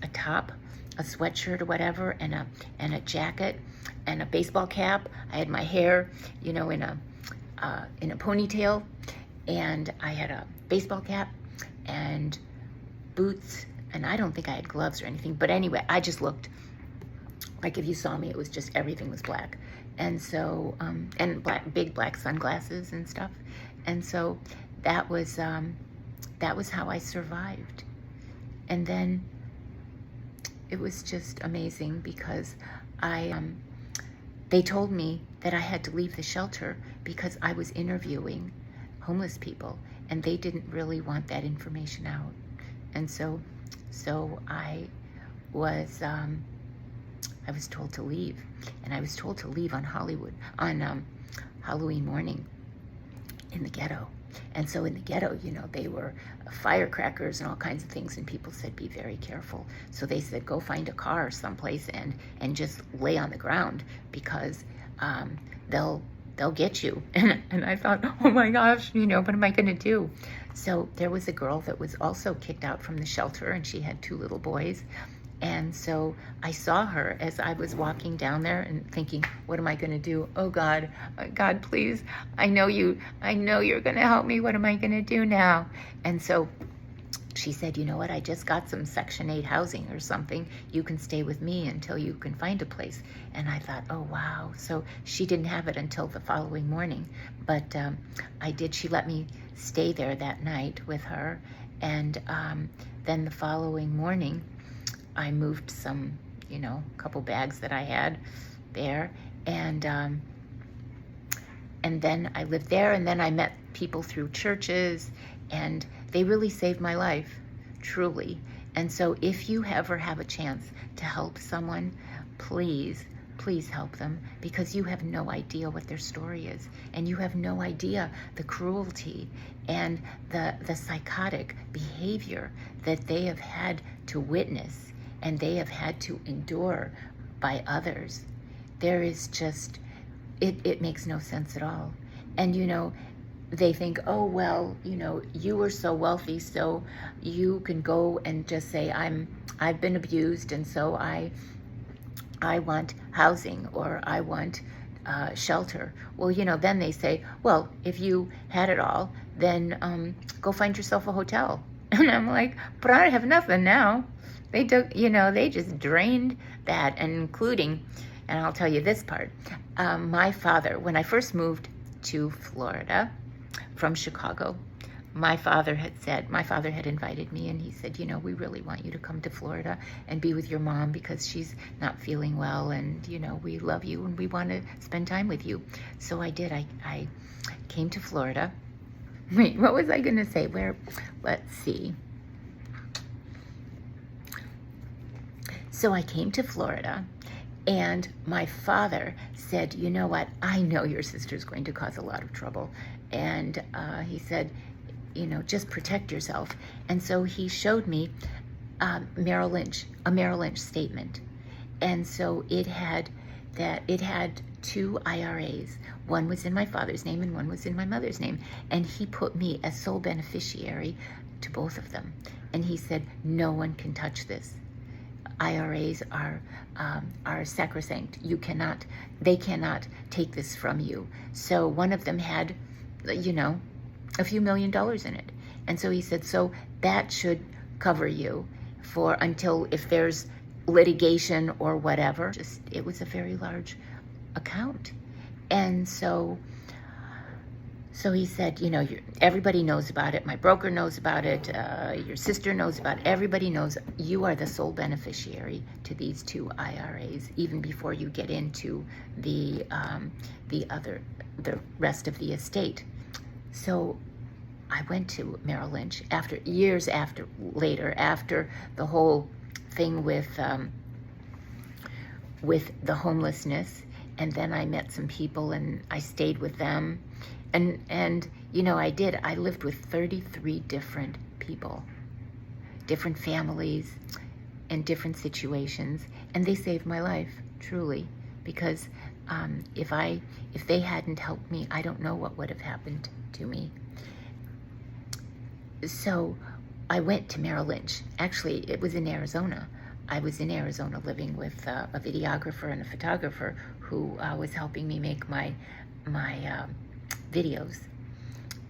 a top, a sweatshirt or whatever, and a jacket and a baseball cap. I had my hair, in a ponytail, and I had a baseball cap and boots, and I don't think I had gloves or anything, but anyway, I just looked like, if you saw me, it was just, everything was black. And so, and big black sunglasses and stuff. And so that was how I survived. And then it was just amazing because they told me that I had to leave the shelter because I was interviewing homeless people, and they didn't really want that information out. And so I was told to leave, and I was told to leave on Halloween morning in the ghetto. And so in the ghetto, they were firecrackers and all kinds of things, and people said, be very careful. So they said, go find a car someplace and just lay on the ground because they'll get you. And I thought, oh my gosh, what am I going to do? So there was a girl that was also kicked out from the shelter, and she had 2 little boys. And so I saw her as I was walking down there and thinking, what am I going to do? Oh God, please. I know you're going to help me. What am I going to do now? And so she said, you know what? I just got some Section 8 housing or something. You can stay with me until you can find a place. And I thought, oh wow. So she didn't have it until the following morning, but I did. She let me stay there that night with her. And then the following morning, I moved some, couple bags that I had there, and then I lived there, and then I met people through churches, and they really saved my life, truly. And so if you ever have a chance to help someone, please help them, because you have no idea what their story is, and you have no idea the cruelty and the psychotic behavior that they have had to witness and they have had to endure by others. There is just, it makes no sense at all. And they think, oh, well, you were so wealthy, so you can go and just say, I've been abused, and so I want housing, or I want shelter. Well, then they say, well, if you had it all, then go find yourself a hotel. And I'm like, but I have nothing now. They took, they just drained that, and including, and I'll tell you this part, my father, when I first moved to Florida from Chicago, my father had invited me, and he said, we really want you to come to Florida and be with your mom because she's not feeling well, and, we love you and we want to spend time with you. So I did. I came to Florida. Wait, what was I going to say? Let's see. So I came to Florida, and my father said, you know what, I know your sister's going to cause a lot of trouble. And he said, just protect yourself. And so he showed me a Merrill Lynch statement. And so it had 2 IRAs. One was in my father's name and one was in my mother's name. And he put me as sole beneficiary to both of them. And he said, no one can touch this. IRAs are sacrosanct. They cannot take this from you. So one of them had, a few $1,000,000 in it. And so he said, so that should cover you for until if there's litigation or whatever. It was a very large account. And so he said, everybody knows about it. My broker knows about it. Your sister knows about it. Everybody knows you are the sole beneficiary to these 2 IRAs, even before you get into the rest of the estate. So I went to Merrill Lynch years later, after the whole thing with the homelessness, and then I met some people and I stayed with them. And I lived with 33 different people, different families, and different situations, and they saved my life, truly, because if they hadn't helped me, I don't know what would have happened to me. So I went to Merrill Lynch. Actually, it was in Arizona. I was in Arizona living with a videographer and a photographer who was helping me make my videos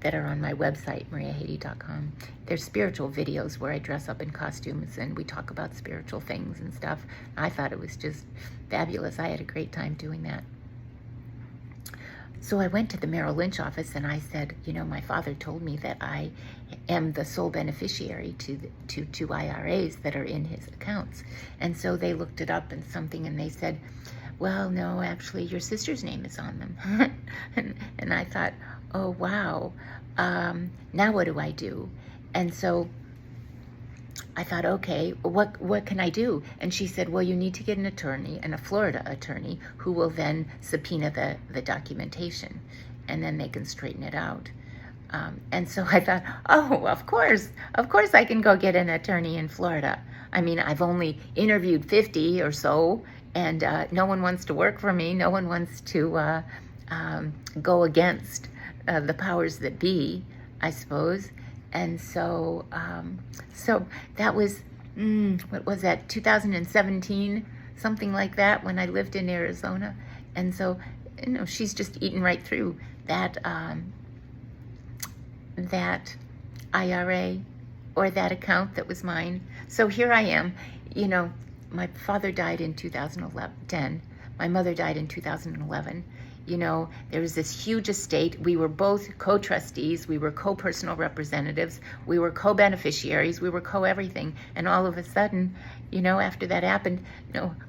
that are on my website, mariahady.com. They're spiritual videos where I dress up in costumes and we talk about spiritual things and stuff. I thought it was just fabulous. I had a great time doing that. So I went to the Merrill Lynch office and I said, my father told me that I am the sole beneficiary to 2 IRAs that are in his accounts. And so they looked it up and they said, well, no, actually, your sister's name is on them. and I thought, oh, wow, now what do I do? And so I thought, okay, what can I do? And she said, well, you need to get an attorney, and a Florida attorney, who will then subpoena the documentation, and then they can straighten it out. And so I thought, oh, of course I can go get an attorney in Florida. I mean, I've only interviewed 50 or so, and no one wants to work for me. No one wants to go against the powers that be, I suppose. And so that was, what was that, 2017, something like that, when I lived in Arizona. And so, she's just eaten right through that IRA or that account that was mine. So here I am. My father died in 2010. My mother died in 2011. There was this huge estate. We were both co-trustees. We were co-personal representatives. We were co-beneficiaries. We were co-everything. And all of a sudden, after that happened,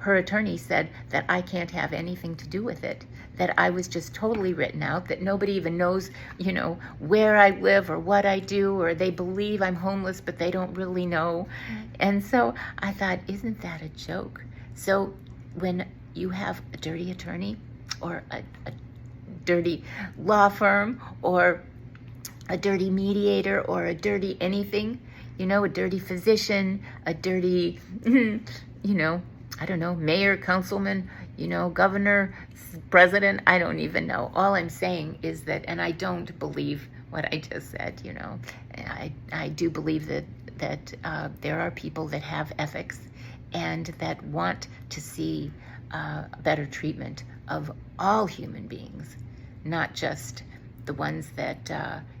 her attorney said that I can't have anything to do with it, that I was just totally written out, that nobody even knows, where I live or what I do, or they believe I'm homeless, but they don't really know. And so I thought, isn't that a joke? So when you have a dirty attorney, or a dirty law firm, or a dirty mediator, or a dirty anything, a dirty physician, a dirty, I don't know, mayor, councilman, governor, president, I don't even know. All I'm saying is that, and I don't believe what I just said, I do believe that there are people that have ethics and that want to see better treatment of all human beings, not just the ones that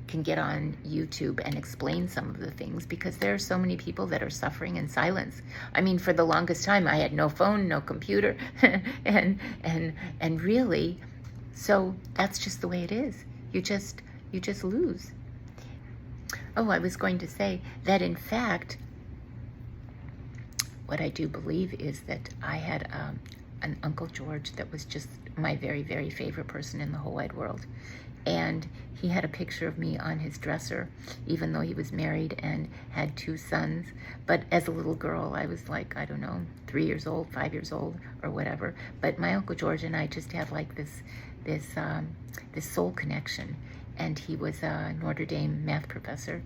can get on YouTube and explain some of the things, because there are so many people that are suffering in silence. I mean, for the longest time, I had no phone, no computer, and really, so that's just the way it is. You just lose. Oh, I was going to say that, in fact, what I do believe is that I had an Uncle George that was just my very, very favorite person in the whole wide world. And he had a picture of me on his dresser, even though he was married and had 2 sons. But as a little girl, I was like, I don't know, 3 years old, 5 years old, or whatever. But my Uncle George and I just had like this soul connection. And he was a Notre Dame math professor,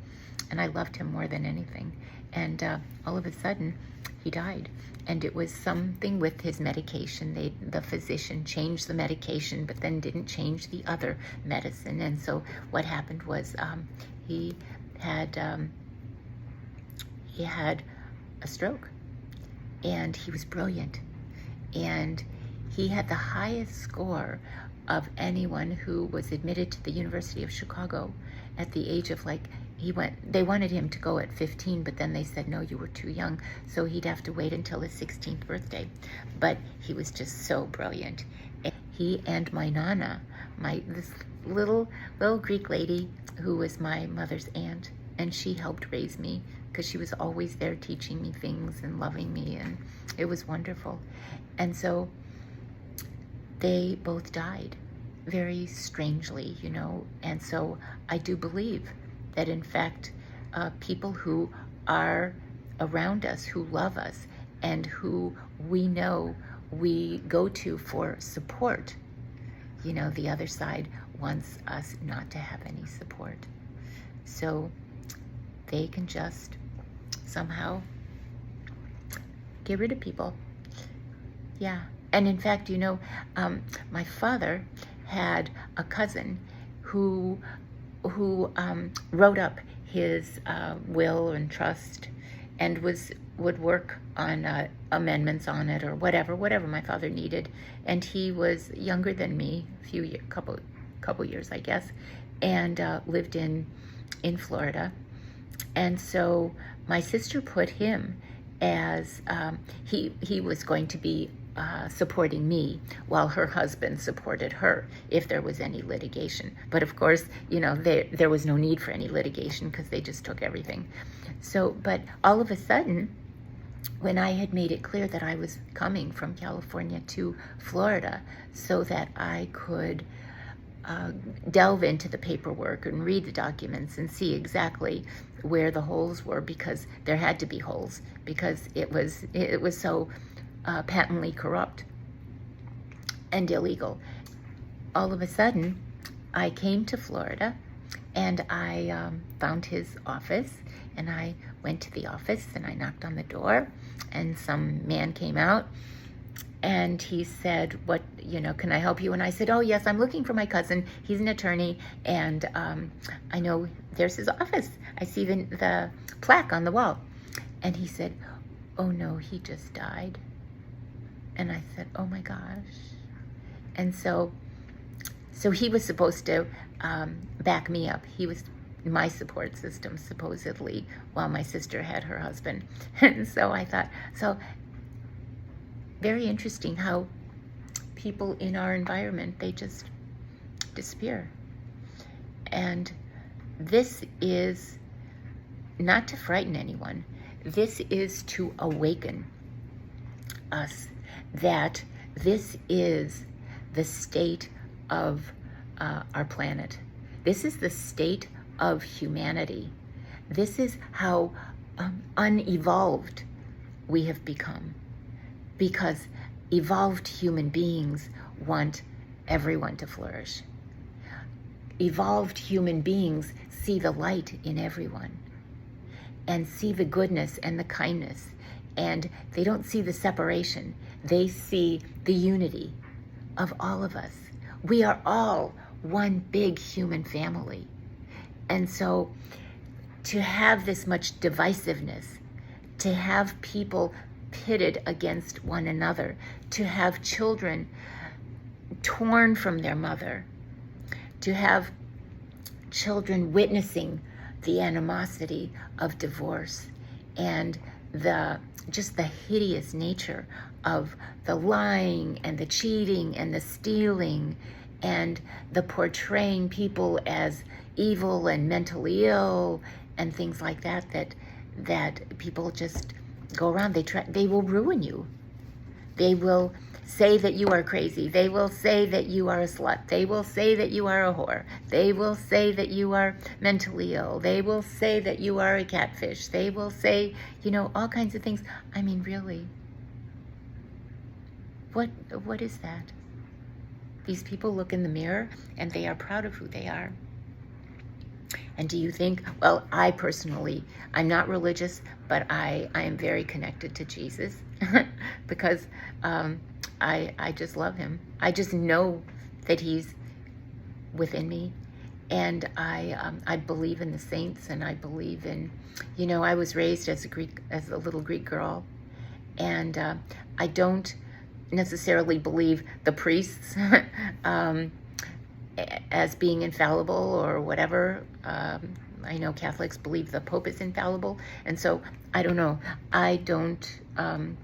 and I loved him more than anything. And all of a sudden, he died. And it was something with his medication. The physician changed the medication, but then didn't change the other medicine. And so what happened was he had a stroke. and he was brilliant. And he had the highest score of anyone who was admitted to the University of Chicago at the age of they wanted him to go at 15, but then they said, no, you were too young. So he'd have to wait until his 16th birthday. But he was just so brilliant. And he and my Nana, this little Greek lady who was my mother's aunt, and she helped raise me because she was always there teaching me things and loving me, and it was wonderful. And so they both died very strangely, and so I do believe that in fact people who are around us, who love us, and who we know we go to for support, the other side wants us not to have any support. So they can just somehow get rid of people. Yeah. And in fact, my father had a cousin who wrote up his will and trust and would work on amendments on it or whatever my father needed. And he was younger than me, couple years, I guess, and lived in Florida. And so my sister put him as he was going to be supporting me while her husband supported her if there was any litigation. But of course, there was no need for any litigation because they just took everything. So, but all of a sudden, when I had made it clear that I was coming from California to Florida so that I could delve into the paperwork and read the documents and see exactly where the holes were, because there had to be holes, because it was so patently corrupt and illegal. All of a sudden, I came to Florida and I found his office, and I went to the office and I knocked on the door, and some man came out and he said, what, can I help you? And I said, oh yes, I'm looking for my cousin. He's an attorney, and I know there's his office. I see the plaque on the wall. And he said, oh no, he just died. And I said, oh my gosh. And so he was supposed to back me up. He was my support system, supposedly, while my sister had her husband. And so I thought, very interesting how people in our environment, they just disappear. And this is not to frighten anyone. This is to awaken us that this is the state of our planet. This is the state of humanity. This is how unevolved we have become, because evolved human beings want everyone to flourish. Evolved human beings see the light in everyone and see the goodness and the kindness, and they don't see the separation. They see the unity of all of us. We are all one big human family. And so to have this much divisiveness, to have people pitted against one another, to have children torn from their mother, to have children witnessing the animosity of divorce and just the hideous nature of the lying and the cheating and the stealing and the portraying people as evil and mentally ill and things like that people just go around. They will ruin you. They will say that you are crazy. They will say that you are a slut. They will say that you are a whore. They will say that you are mentally ill. They will say that you are a catfish. They will say, all kinds of things. I mean, really, what is that? These people look in the mirror and they are proud of who they are. And do you think, well, I personally, I'm not religious, but I am very connected to Jesus because I just love him. I just know that he's within me. And I believe in the saints, and I believe in, I was raised as a little Greek girl, And I don't necessarily believe the priests um, as being infallible or whatever. I know Catholics believe the Pope is infallible, and so I don't know. I don't, I'm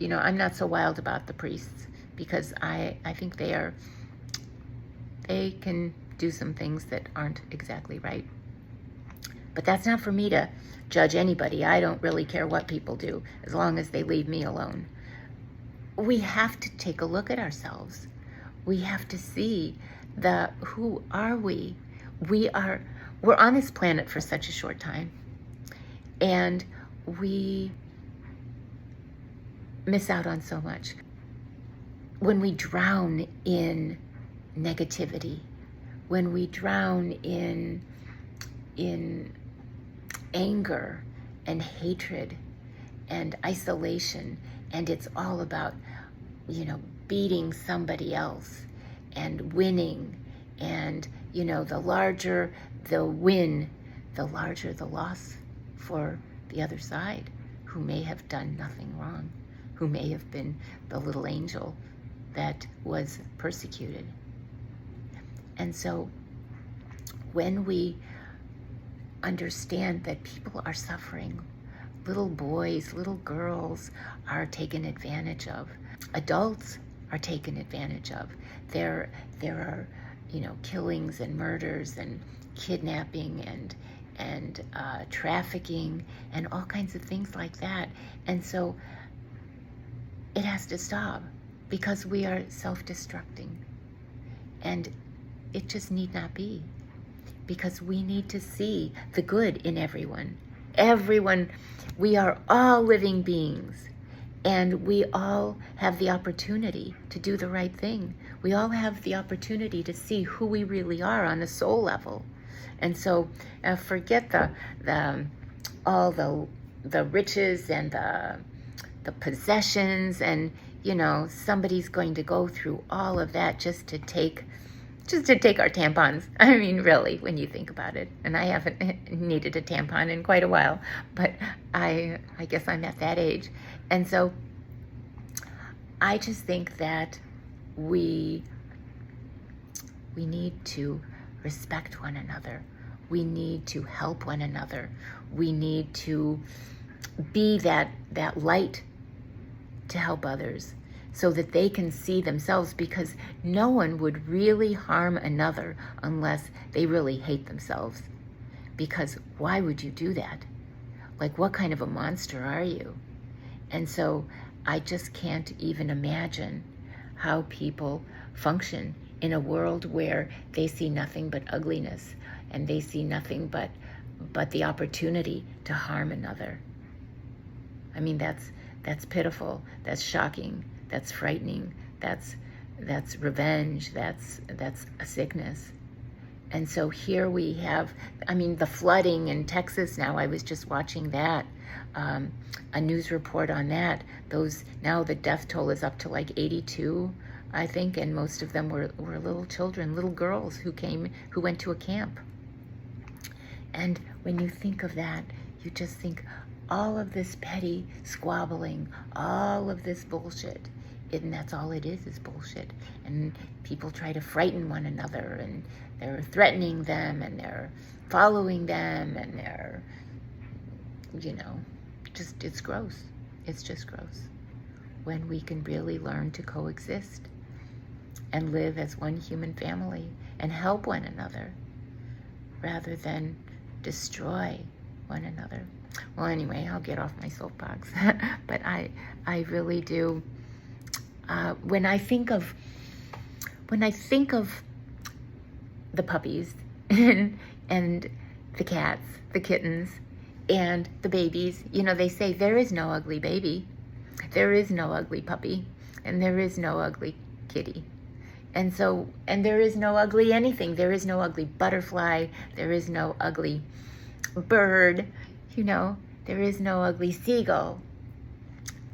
not so wild about the priests because I think they can do some things that aren't exactly right. But that's not for me to judge anybody. I don't really care what people do as long as they leave me alone. We have to take a look at ourselves. We have to see who are we? We're on this planet for such a short time, and we miss out on so much. When we drown in negativity, when we drown in anger and hatred and isolation, and it's all about, beating somebody else and winning, and, the larger the win, the larger the loss for the other side, who may have done nothing wrong, who may have been the little angel that was persecuted. And so when we understand that people are suffering, little boys, little girls are taken advantage of, adults are taken advantage of. There are, killings and murders and kidnapping and trafficking and all kinds of things like that. And so it has to stop because we are self-destructing. And it just need not be, because we need to see the good in everyone. Everyone, we are all living beings, and we all have the opportunity to do the right thing. We all have the opportunity to see who we really are on a soul level. And so forget all the riches and the possessions, and somebody's going to go through all of that just to take our tampons. I mean, really, when you think about it. And I haven't needed a tampon in quite a while, but I guess I'm at that age. And so I just think that we need to respect one another. We need to help one another. We need to be that light to help others, so that they can see themselves, because no one would really harm another unless they really hate themselves. Because why would you do that? Like, what kind of a monster are you? And so I just can't even imagine how people function in a world where they see nothing but ugliness, and they see nothing but the opportunity to harm another. I mean, that's pitiful, that's shocking, that's frightening, that's revenge, that's a sickness. And so here we have, the flooding in Texas now. I was just watching that, a news report on that. Now the death toll is up to like 82, I think, and most of them were little children, little girls who went to a camp. And when you think of that, you just think all of this petty squabbling, all of this bullshit, and that's all it is bullshit. And people try to frighten one another, and they're threatening them, and they're following them, and they're, it's gross. It's just gross. When we can really learn to coexist and live as one human family and help one another rather than destroy one another. Well, anyway, I'll get off my soapbox. But I really do. When I think of the puppies and the cats, the kittens, and the babies, they say there is no ugly baby, there is no ugly puppy, and there is no ugly kitty. And there is no ugly anything. There is no ugly butterfly. There is no ugly bird. There is no ugly seagull.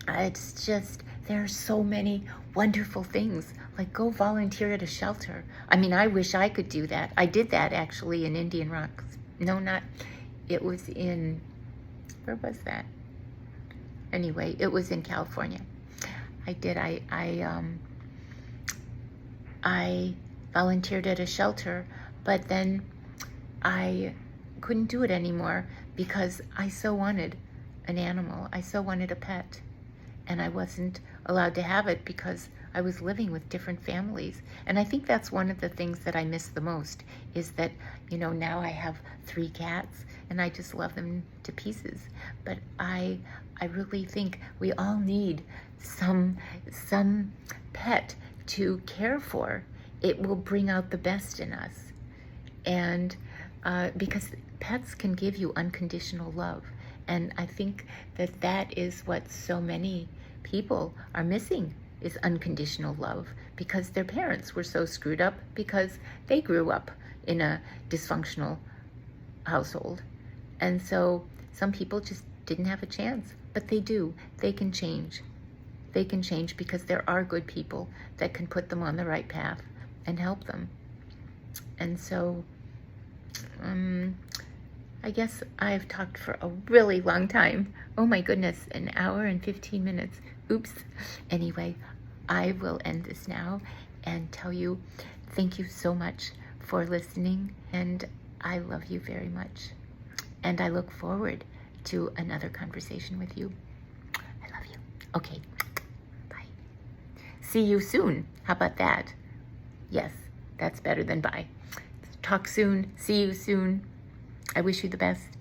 It's just, there are so many wonderful things. Like, go volunteer at a shelter. I wish I could do that. I did that actually in Indian Rocks. No, it was in, where was that? Anyway, it was in California. I did. I volunteered at a shelter, but then I couldn't do it anymore because I so wanted an animal. I so wanted a pet, and I wasn't allowed to have it because I was living with different families. And I think that's one of the things that I miss the most is that, now I have 3 cats and I just love them to pieces. But I really think we all need some pet to care for. It will bring out the best in us. And because pets can give you unconditional love. And I think that is what so many people are missing, is unconditional love, because their parents were so screwed up because they grew up in a dysfunctional household. And so some people just didn't have a chance, but they do. They can change. They can change because there are good people that can put them on the right path and help them. And so I guess I've talked for a really long time. Oh my goodness, 1 hour and 15 minutes. Oops. Anyway, I will end this now and tell you thank you so much for listening, and I love you very much. And I look forward to another conversation with you. I love you. Okay, bye. See you soon. How about that? Yes, that's better than bye. Talk soon. See you soon. I wish you the best.